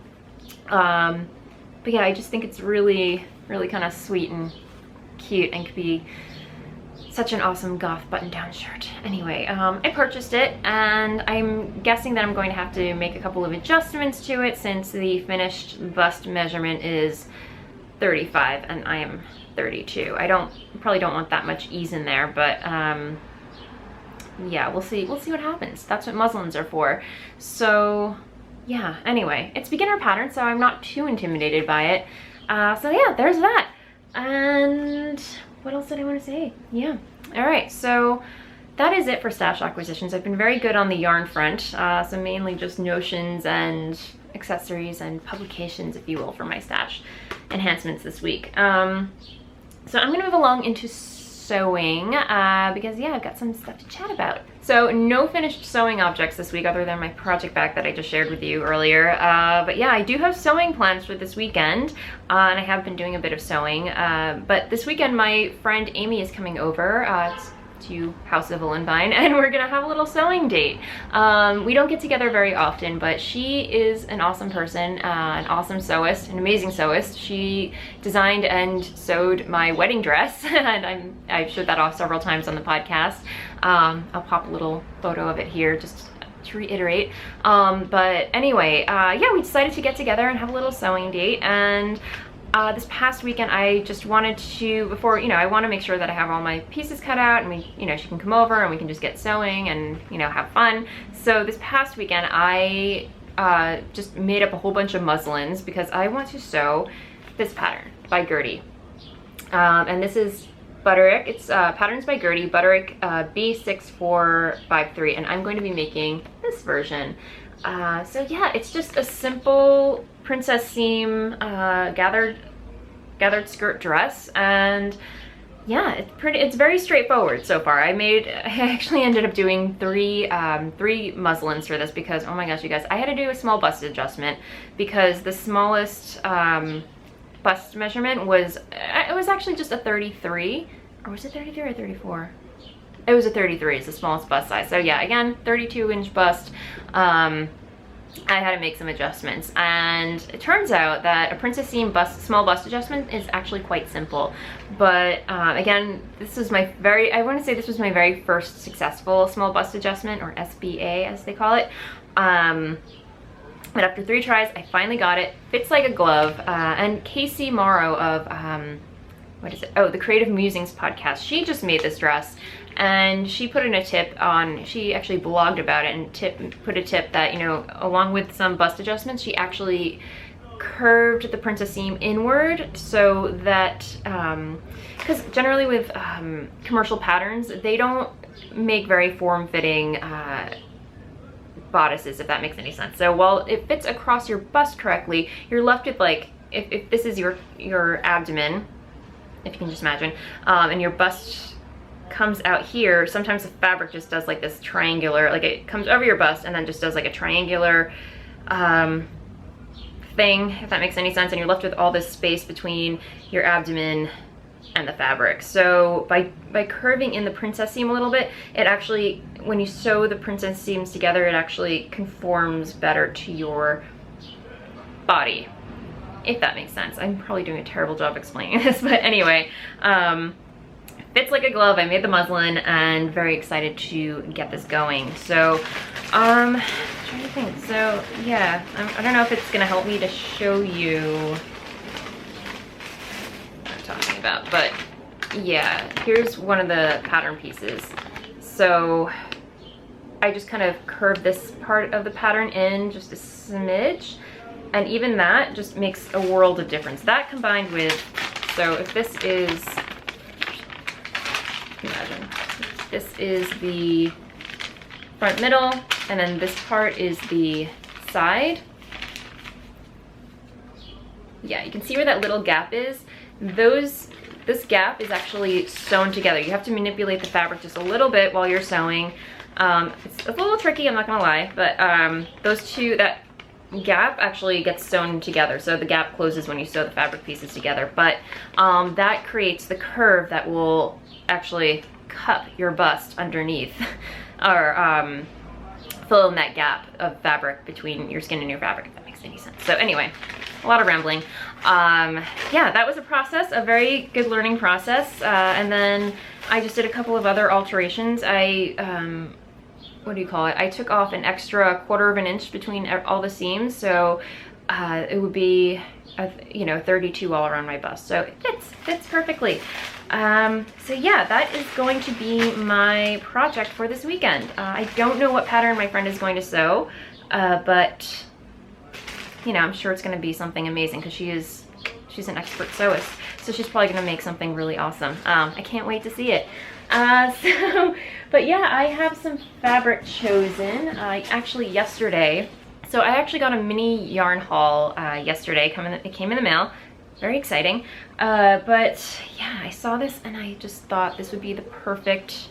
But yeah, I just think it's really, really kind of sweet and cute and could be such an awesome goth button-down shirt. Anyway, I purchased it, and I'm guessing that I'm going to have to make a couple of adjustments to it since the finished bust measurement is 35 and I am 32. I probably don't want that much ease in there, but yeah, we'll see what happens. That's what muslins are for. So yeah, anyway, it's beginner pattern, so I'm not too intimidated by it. So yeah, there's that. And what else did I want to say? Yeah, all right, so that is it for stash acquisitions. I've been very good on the yarn front, so mainly just notions and accessories and publications, if you will, for my stash enhancements this week. So I'm gonna move along into sewing because yeah, I've got some stuff to chat about. So no finished sewing objects this week other than my project bag that I just shared with you earlier, but yeah, I do have sewing plans for this weekend, and I have been doing a bit of sewing, but this weekend my friend Amy is coming over to House of Voolenvine, and we're gonna have a little sewing date. We don't get together very often, but she is an awesome person, an awesome sewist, an amazing sewist. She designed and sewed my wedding dress, and I've showed that off several times on the podcast. I'll pop a little photo of it here just to reiterate. But anyway, yeah, we decided to get together and have a little sewing date, and this past weekend I just wanted to, before, you know, I want to make sure that I have all my pieces cut out, and we, you know, she can come over and we can just get sewing and, you know, have fun. So this past weekend I just made up a whole bunch of muslins because I want to sew this pattern by Gertie. And this is Butterick. It's Patterns by Gertie, Butterick B6453, and I'm going to be making this version. So yeah, it's just a simple princess seam gathered skirt dress, and yeah, it's very straightforward so far. I actually ended up doing three muslins for this because, oh my gosh, you guys, I had to do a small bust adjustment because the smallest bust measurement was, it was actually just a 33, or was it 33 or 34? It was a 33, it's the smallest bust size. So yeah, again, 32-inch bust. I had to make some adjustments, and it turns out that a princess seam small bust adjustment is actually quite simple. But again, this was my I want to say this was my very first successful small bust adjustment, or SBA as they call it. But after 3 tries, I finally got it. Fits like a glove. And Casey Morrow of what is it? Oh, the Creative Musings podcast. She just made this dress, and she put in a tip on, she actually blogged about it and put a tip that, you know, along with some bust adjustments, she actually curved the princess seam inward so that, because generally with commercial patterns, they don't make very form-fitting bodices, if that makes any sense. So while it fits across your bust correctly, you're left with like, if this is your abdomen, if you can just imagine, and your bust comes out here, sometimes the fabric just does like this triangular, like it comes over your bust and then just does like a triangular thing, if that makes any sense, and you're left with all this space between your abdomen and the fabric. So by curving in the princess seam a little bit, it actually, when you sew the princess seams together, it actually conforms better to your body, if that makes sense. I'm probably doing a terrible job explaining this, but anyway, fits like a glove. I made the muslin and very excited to get this going. So I'm trying to think. So yeah, I don't know if it's gonna help me to show you talking about, but yeah, here's one of the pattern pieces. So I just kind of curved this part of the pattern in just a smidge, and even that just makes a world of difference. That combined with, so if this is, imagine, this is the front middle, and then this part is the side. Yeah, you can see where that little gap is. This gap is actually sewn together. You have to manipulate the fabric just a little bit while you're sewing. It's a little tricky, I'm not gonna lie, but those two, that gap actually gets sewn together. So the gap closes when you sew the fabric pieces together, but that creates the curve that will actually cup your bust underneath or fill in that gap of fabric between your skin and your fabric, if that makes any sense. So anyway, a lot of rambling. Yeah, that was a process, a very good learning process. And then I just did a couple of other alterations. What do you call it? I took off an extra 1/4 of an inch between all the seams. So it would be, you know, 32 all around my bust. So it fits perfectly. So yeah, that is going to be my project for this weekend. I don't know what pattern my friend is going to sew, but you know, I'm sure it's going to be something amazing because she's an expert sewist. So she's probably going to make something really awesome. I can't wait to see it. But yeah, I have some fabric chosen. Actually yesterday, so I actually got a mini yarn haul yesterday. It came in the mail. Very exciting. But yeah, I saw this and I just thought this would be the perfect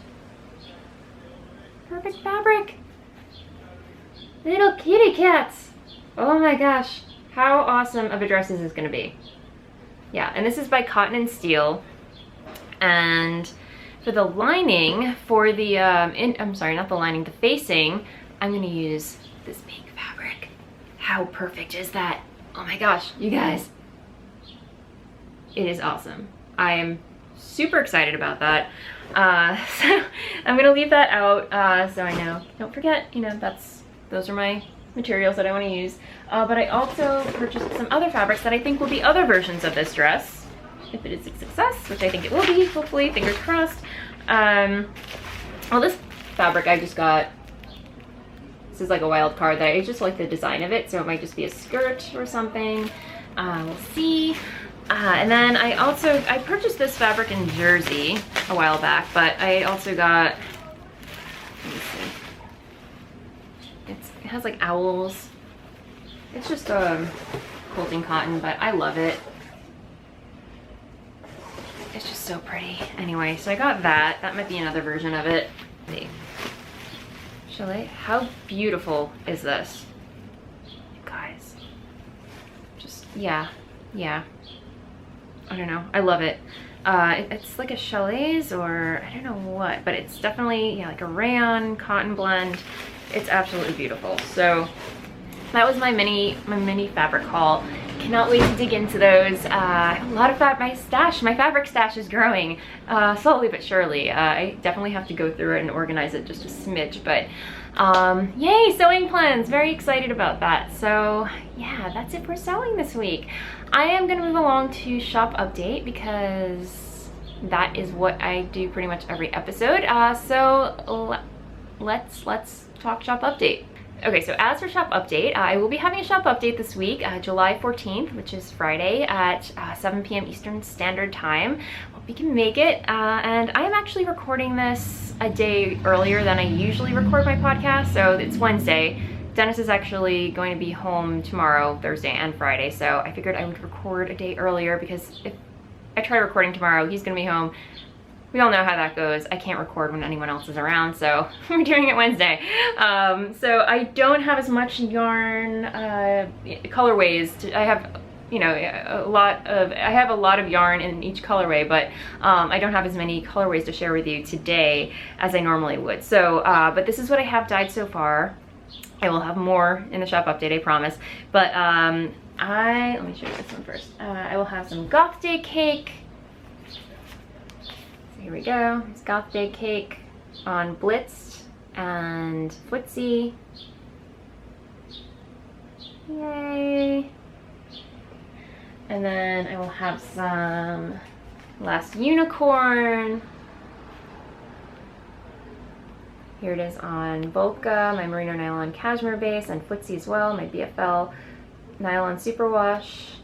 fabric. Little kitty cats. Oh my gosh, how awesome of a dress is this gonna be? Yeah, and this is by Cotton and Steel. And for the lining, for the, I'm sorry, not the lining, the facing, I'm gonna use this pink fabric. How perfect is that? Oh my gosh, you guys. It is awesome. I am super excited about that. So I'm gonna leave that out so I know. Don't forget, you know, those are my materials that I want to use. But I also purchased some other fabrics that I think will be other versions of this dress, if it is a success, which I think it will be, hopefully, fingers crossed. Well, this fabric I just got, this is like a wild card that I just like the design of it, so it might just be a skirt or something. We'll see. And then I purchased this fabric in Jersey a while back, but I also got, let me see. It has like owls. It's just quilting cotton, but I love it. It's just so pretty. Anyway, so I got that. That might be another version of it. Let's see. Shall I? How beautiful is this? Guys. Just, yeah. I don't know. I love it. It's like a chalets or I don't know what, but it's definitely, yeah, like a rayon cotton blend. It's absolutely beautiful. So that was my mini fabric haul. Cannot wait to dig into those. A lot of my fabric stash is growing slowly but surely. I definitely have to go through it and organize it just a smidge, but yay, sewing plans, very excited about that. So yeah, that's it for sewing this week. I am gonna move along to shop update because that is what I do pretty much every episode. So let's talk shop update. Okay, so as for shop update, I will be having a shop update this week, July 14th, which is Friday at 7 p.m. Eastern Standard Time. Hope you can make it. And I am actually recording this a day earlier than I usually record my podcast, so it's Wednesday. Dennis is actually going to be home tomorrow, Thursday and Friday, so I figured I would record a day earlier because if I try recording tomorrow, he's gonna be home. We all know how that goes. I can't record when anyone else is around, so we're doing it Wednesday. So I don't have as much yarn colorways. I have, you know, I have a lot of yarn in each colorway, but I don't have as many colorways to share with you today as I normally would. So, but this is what I have dyed so far. I will have more in the shop update, I promise. But let me show you this one first. I will have some Goth Day cake. Here we go. It's Goth Day cake on Blitzed and Footsie. Yay! And then I will have some Last Unicorn. Here it is on Volca, my merino nylon cashmere base, and Footsie as well, my BFL nylon superwash.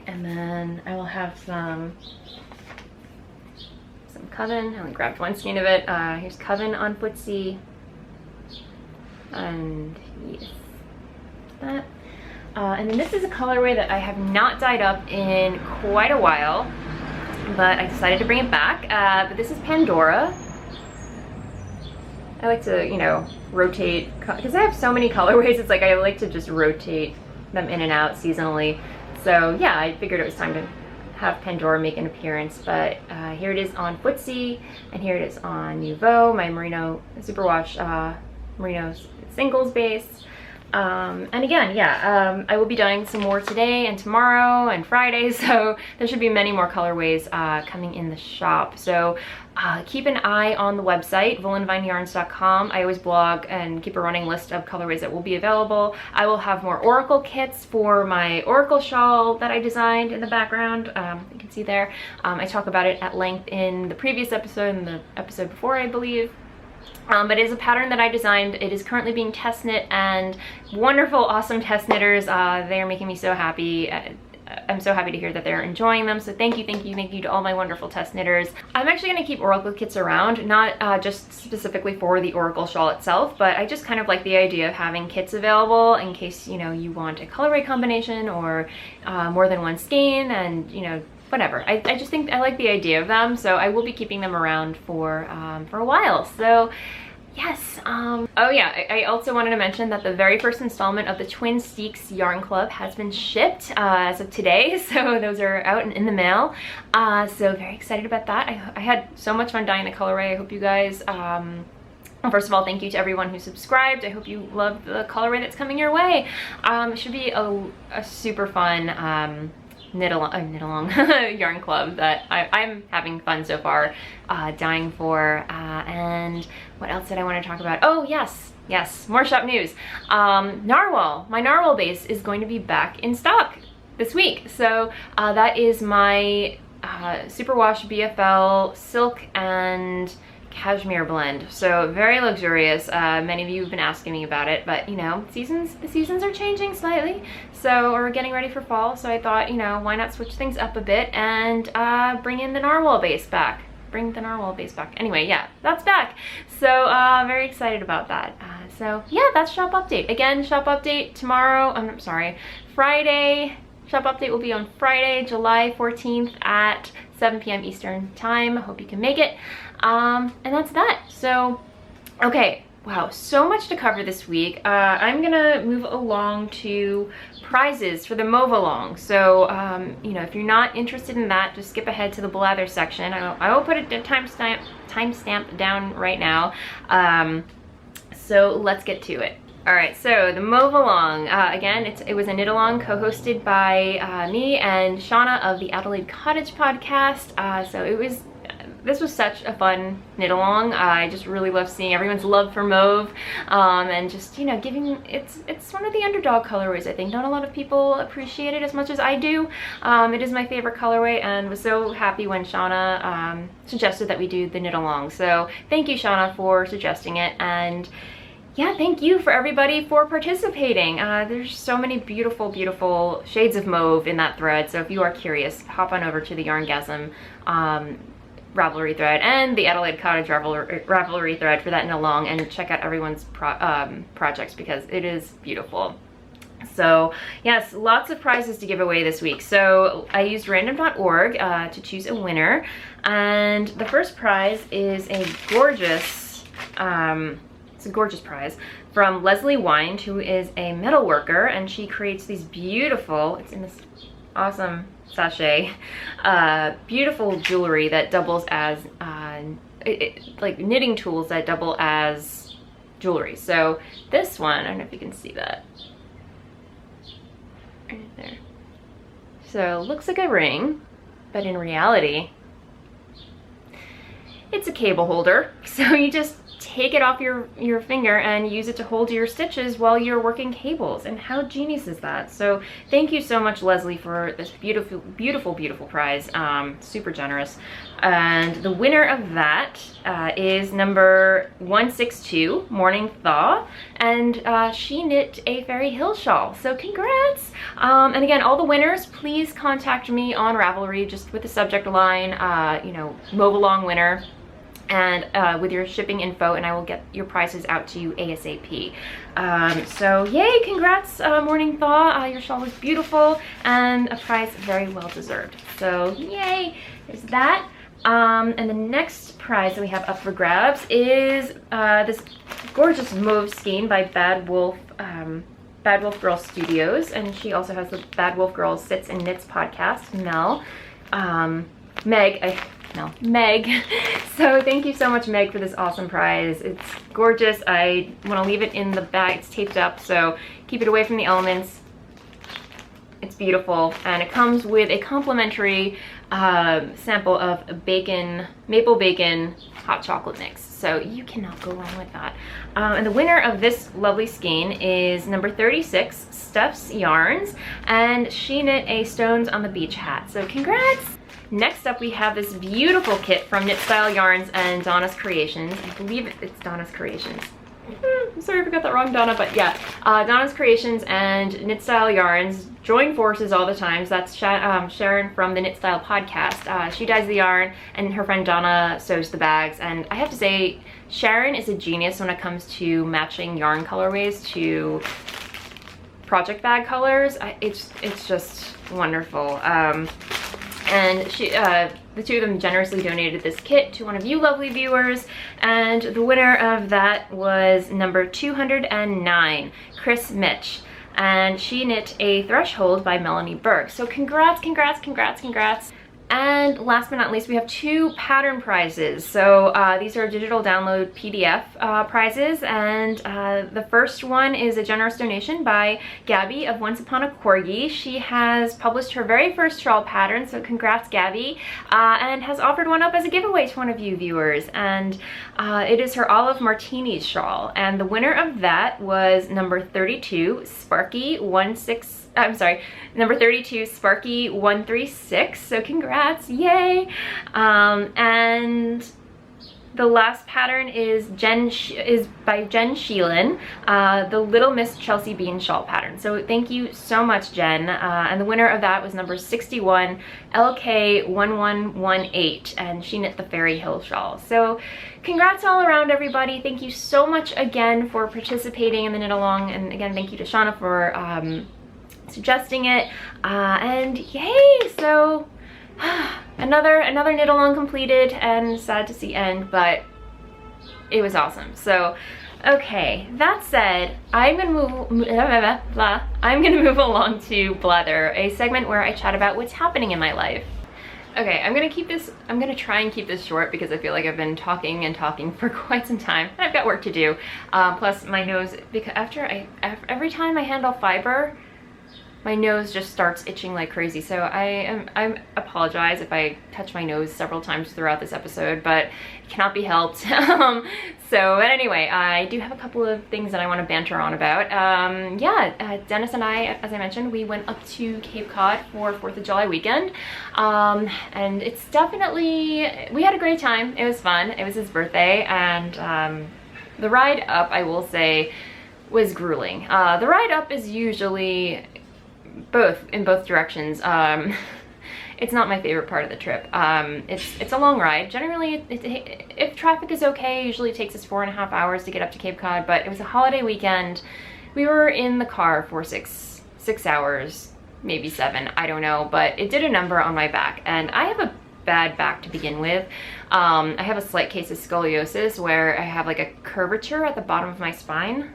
And then I will have some Coven. I only grabbed one skein of it. Here's Coven on Footsie. And yes, that. And then this is a colorway that I have not dyed up in quite a while, but I decided to bring it back. But this is Pandora. I like to, you know, rotate, because I have so many colorways, it's like I like to just rotate them in and out seasonally. So yeah, I figured it was time to have Pandora make an appearance, but here it is on Footsie, and here it is on Nouveau, my merino superwash merino singles base. And again, yeah, I will be dyeing some more today and tomorrow and Friday, so there should be many more colorways coming in the shop. So keep an eye on the website, voolenvineyarns.com. I always blog and keep a running list of colorways that will be available. I will have more Oracle kits for my Oracle shawl that I designed in the background. You can see there. I talk about it at length in the previous episode and the episode before, I believe. But it is a pattern that I designed. It is currently being test knit, and wonderful, awesome test knitters. They are making me so happy. I'm so happy to hear that they're enjoying them. So thank you to all my wonderful test knitters. I'm actually going to keep Oracle kits around, not just specifically for the Oracle shawl itself, but I just kind of like the idea of having kits available in case, you know, you want a colorway combination or more than one skein, and, you know, whatever. I just think I like the idea of them, so I will be keeping them around for a while. So yes. Oh yeah, I also wanted to mention that the very first installment of the Twin Steaks Yarn Club has been shipped as of today, so those are out and in the mail. So very excited about that. I had so much fun dyeing the colorway. I hope you guys, first of all, thank you to everyone who subscribed. I hope you love the colorway that's coming your way. It should be a super fun knit along yarn club that I'm having fun so far dyeing for. And what else did I want to talk about? Oh yes, more shop news. Narwhal, my narwhal base is going to be back in stock this week. So that is my superwash BFL silk and cashmere blend. So very luxurious. Many of you have been asking me about it, but you know, the seasons are changing slightly, so we're getting ready for fall, so I thought, you know, why not switch things up a bit and bring in the narwhal base back. Anyway, yeah, that's back. So very excited about that. So yeah, that's shop update. Again, shop update tomorrow. I'm sorry, Friday. Shop update will be on Friday, July 14th at 7 p.m. Eastern time. Hope you can make it. And that's that. So, okay, wow, so much to cover this week. I'm gonna move along to prizes for the Mauve-a-long. So, you know, if you're not interested in that, just skip ahead to the blather section. I will put a timestamp down right now. So let's get to it. All right, so the Mauve-a-long, again, it was a knit-along co-hosted by me and Shauna of the Adelaide Cottage podcast. So it was this was such a fun knit along. I just really love seeing everyone's love for mauve, and just, you know, giving, it's one of the underdog colorways. I think not a lot of people appreciate it as much as I do. It is my favorite colorway, and was so happy when Shauna suggested that we do the knit along. So thank you, Shauna, for suggesting it, and yeah, thank you for everybody for participating. There's so many beautiful, beautiful shades of mauve in that thread. So if you are curious, hop on over to the YarnGasm Ravelry thread and the Adelaide Cottage Ravelry thread for that knit along, and check out everyone's projects because it is beautiful. So yes, lots of prizes to give away this week. So I used random.org to choose a winner, and the first prize is a gorgeous it's a gorgeous prize from Leslie Wind, who is a metal worker, and she creates these beautiful, it's in this awesome sachet, beautiful jewelry that doubles as like knitting tools that double as jewelry. So this one, I don't know if you can see that right there. So looks like a ring, but in reality it's a cable holder. So you just take it off your finger and use it to hold your stitches while you're working cables. And how genius is that? So thank you so much, Leslie, for this beautiful, beautiful, beautiful prize. Super generous. And the winner of that is number 162, Morning Thaw, and she knit a Fairy Hill shawl. So congrats! And again, all the winners, please contact me on Ravelry just with the subject line, you know, Mauve-a-long Winner, and with your shipping info, and I will get your prices out to you ASAP. So yay, congrats, Morning Thaw. Your shawl is beautiful and a prize very well deserved. So yay, there's that. And the next prize that we have up for grabs is this gorgeous mauve skein by Bad Wolf Girl Studios, and she also has the Bad Wolf Girls Sits and Knits podcast, Meg. So thank you so much, Meg, for this awesome prize. It's gorgeous. I want to leave it in the bag. It's taped up, so keep it away from the elements. It's beautiful, and it comes with a complimentary sample of maple bacon hot chocolate mix. So you cannot go wrong with that. And the winner of this lovely skein is number 36, Steph's Yarns, and she knit a Stones on the Beach hat. So congrats! Next up, we have this beautiful kit from Knit Style Yarns and Donna's Creations. I believe it's Donna's Creations. I'm sorry if I got that wrong, Donna, but yeah. Donna's Creations and Knit Style Yarns join forces all the time. So that's Sharon from the Knit Style podcast. She dyes the yarn, and her friend Donna sews the bags. And I have to say, Sharon is a genius when it comes to matching yarn colorways to project bag colors. It's just wonderful. And she, the two of them generously donated this kit to one of you lovely viewers, and the winner of that was number 209, Chris Mitch, and she knit a Threshold by Melanie Burke. So congrats, congrats, congrats, congrats. And last but not least, we have two pattern prizes. So these are digital download PDF prizes, and the first one is a generous donation by Gabby of Once Upon a Corgi. She has published her very first shawl pattern, so congrats, Gabby, and has offered one up as a giveaway to one of you viewers, and it is her Olive Martini's shawl, and the winner of that was number 32, number 32, Sparky 136. So congrats, yay! And the last pattern is by Jen Sheelan, the Little Miss Chelsea Bean shawl pattern. So thank you so much, Jen. And the winner of that was number 61, LK1118, and she knit the Fairy Hill shawl. So congrats all around, everybody. Thank you so much again for participating in the knit along, and again, thank you to Shauna for suggesting it, and yay! So another knit along completed, and sad to see end, but it was awesome. So okay, that said, I'm gonna move along to Blather, a segment where I chat about what's happening in my life. Okay, I'm gonna try and keep this short because I feel like I've been talking and talking for quite some time. I've got work to do. Plus my nose, because every time I handle fiber, my nose just starts itching like crazy. So I apologize if I touch my nose several times throughout this episode, but it cannot be helped. But anyway, I do have a couple of things that I want to banter on about. Dennis and I, as I mentioned, we went up to Cape Cod for 4th of July weekend. And it's definitely, we had a great time. It was fun. It was his birthday, and the ride up, I will say, was grueling. The ride up is usually in both directions. It's not my favorite part of the trip. It's a long ride. Generally, if traffic is okay, usually it takes us 4.5 hours to get up to Cape Cod, but it was a holiday weekend. We were in the car for six hours, maybe 7, I don't know, but it did a number on my back, and I have a bad back to begin with. I have a slight case of scoliosis where I have like a curvature at the bottom of my spine.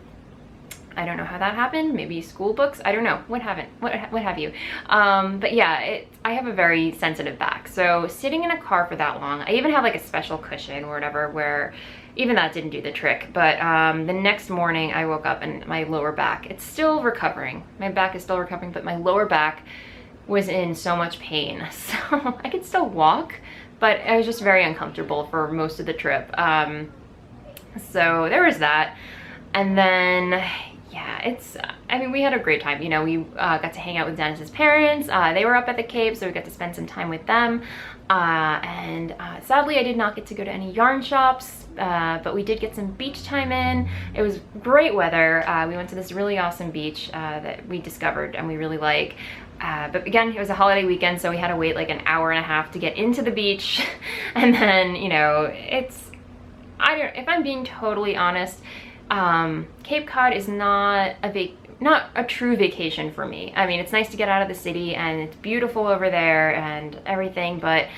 I don't know how that happened. Maybe school books. I don't know. What have you? But yeah, I have a very sensitive back. So sitting in a car for that long, I even have like a special cushion or whatever, where even that didn't do the trick. But the next morning I woke up and my lower back, it's still recovering. My back is still recovering, but my lower back was in so much pain. So I could still walk, but I was just very uncomfortable for most of the trip. So there was that. And then, yeah, I mean, we had a great time. You know, we got to hang out with Dennis's parents. They were up at the Cape, so we got to spend some time with them. Sadly, I did not get to go to any yarn shops, but we did get some beach time in. It was great weather. We went to this really awesome beach that we discovered and we really like. But again, it was a holiday weekend, so we had to wait like an hour and a half to get into the beach. And then, you know, if I'm being totally honest, Cape Cod is not a true vacation for me. I mean, it's nice to get out of the city and it's beautiful over there and everything, but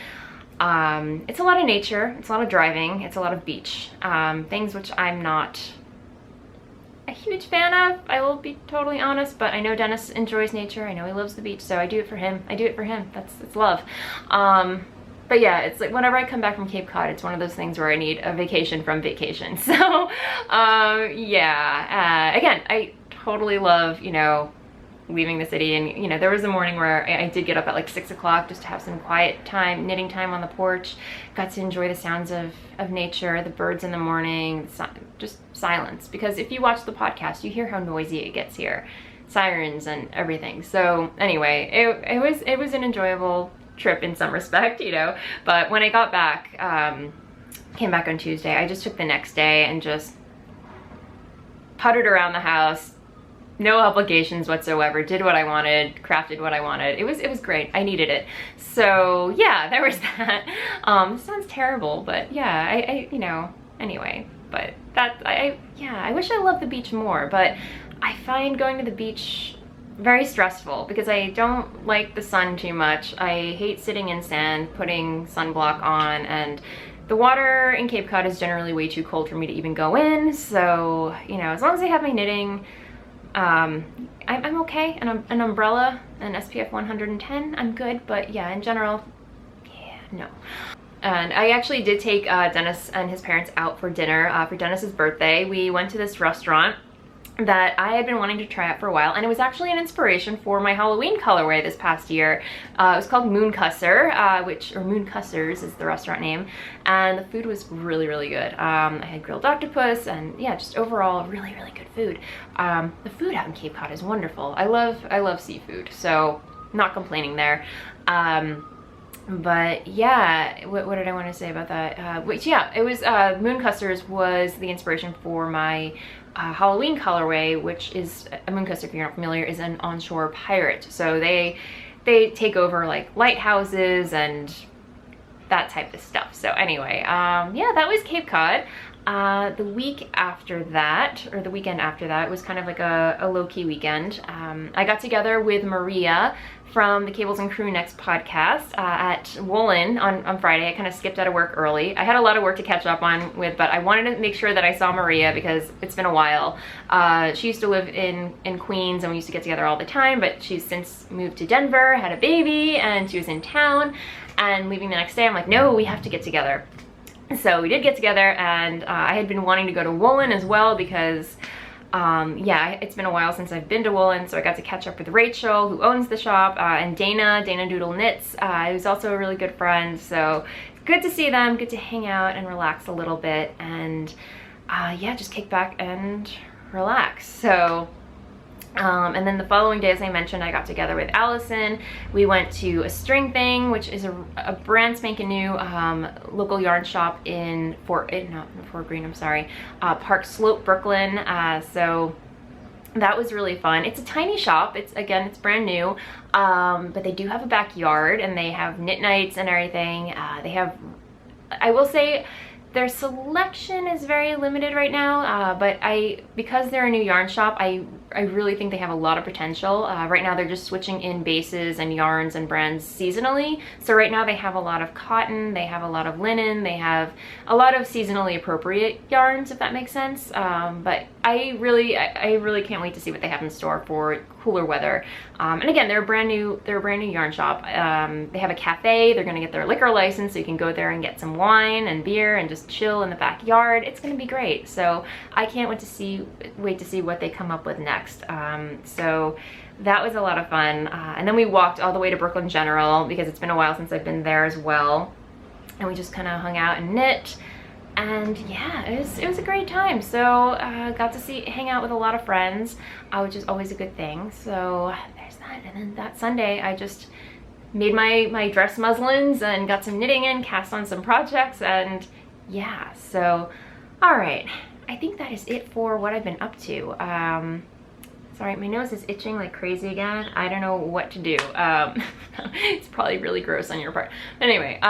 it's a lot of nature, it's a lot of driving, it's a lot of beach, things which I'm not a huge fan of, I will be totally honest, but I know Dennis enjoys nature, I know he loves the beach, so I do it for him. It's love. But yeah, it's like whenever I come back from Cape Cod, it's one of those things where I need a vacation from vacation. So yeah, again, I totally love, you know, leaving the city. And you know, there was a morning where I did get up at like 6 o'clock just to have some quiet time, knitting time on the porch. Got to enjoy the sounds of nature, the birds in the morning, just silence. Because if you watch the podcast, you hear how noisy it gets here, sirens and everything. So anyway, it was an enjoyable trip in some respect, you know. But when I got back, came back on Tuesday, I just took the next day and just puttered around the house, no obligations whatsoever, did what I wanted, crafted what I wanted. It was great. I needed it. So yeah, there was that. Sounds terrible, but yeah, I you know, anyway, but I wish I loved the beach more, but I find going to the beach very stressful because I don't like the sun too much. I hate sitting in sand, putting sunblock on, and the water in Cape Cod is generally way too cold for me to even go in. So, you know, as long as I have my knitting, I'm okay. And an umbrella and SPF 110, I'm good. But yeah, in general, yeah, no. And I actually did take Dennis and his parents out for dinner for Dennis's birthday. We went to this restaurant that I had been wanting to try out for a while, and it was actually an inspiration for my Halloween colorway this past year. It was called Mooncusser, or Mooncussers is the restaurant name, and the food was really, really good. I had grilled octopus, and yeah, just overall really, really good food. The food out in Cape Cod is wonderful. I love seafood, so not complaining there. But yeah, what did I want to say about that? Which yeah, it was Mooncussers was the inspiration for my Halloween colorway, which is a mooncusser, if you're not familiar, is an onshore pirate. So they take over like lighthouses and that type of stuff. So anyway, yeah, that was Cape Cod. The week after that, or the weekend after that, was kind of like a low-key weekend. I got together with Maria from the Cables and Crew Next podcast at Woolen on Friday. I kind of skipped out of work early. I had a lot of work to catch up on with, but I wanted to make sure that I saw Maria because it's been a while. She used to live in Queens and we used to get together all the time, but she's since moved to Denver, had a baby, and she was in town. And leaving the next day, I'm like, no, we have to get together. So we did get together, and I had been wanting to go to Woolen as well because yeah, it's been a while since I've been to Woolen, so I got to catch up with Rachel, who owns the shop, and Dana Doodle Knits, who's also a really good friend. So it's good to see them, good to hang out and relax a little bit, and yeah, just kick back and relax. So and then the following day, as I mentioned, I got together with Allison. We went to a string thing, which is a brand spanking new local yarn shop in Fort Greene, I'm sorry, Park Slope, Brooklyn. So that was really fun. It's a tiny shop. It's brand new, but they do have a backyard, and they have knit nights and everything. They have, I will say, their selection is very limited right now, but because they're a new yarn shop, I really think they have a lot of potential. Right now they're just switching in bases and yarns and brands seasonally. So right now they have a lot of cotton, they have a lot of linen, they have a lot of seasonally appropriate yarns, if that makes sense. But I really can't wait to see what they have in store for cooler weather. And again, they're a brand new yarn shop. They have a cafe. They're gonna get their liquor license, so you can go there and get some wine and beer and just chill in the backyard. It's gonna be great. So I can't wait to see what they come up with next. So that was a lot of fun. And then we walked all the way to Brooklyn General, because it's been a while since I've been there as well. And we just kind of hung out and knit. And yeah, it was a great time. So got to hang out with a lot of friends, which is always a good thing. So there's that. And then that Sunday, I just made my dress muslins and got some knitting in, cast on some projects, and yeah. So all right, I think that is it for what I've been up to. Sorry, my nose is itching like crazy again. I don't know what to do. It's probably really gross on your part. Anyway,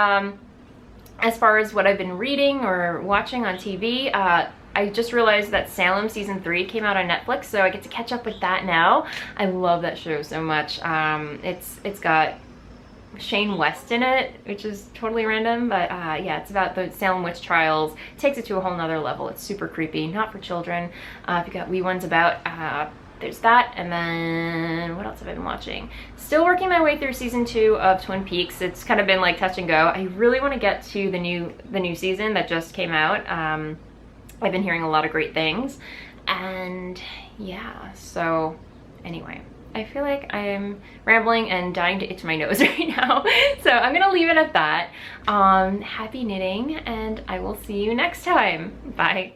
as far as what I've been reading or watching on TV, I just realized that Salem season 3 came out on Netflix, so I get to catch up with that now. I love that show so much. It's got Shane West in it, which is totally random, but yeah, it's about the Salem witch trials. It takes it to a whole nother level. It's super creepy, not for children. If you got wee ones about, there's that. And then what else have I been watching? Still working my way through season 2 of Twin Peaks. It's kind of been like touch and go. I really want to get to the new season that just came out. I've been hearing a lot of great things, and yeah, so anyway, I feel like I'm rambling and dying to itch my nose right now. So I'm gonna leave it at that. Happy knitting, and I will see you next time. Bye.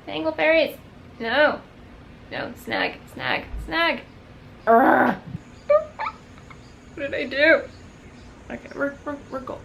Tangle fairies. No, snag. Urgh. What did I do? Okay, we're gold.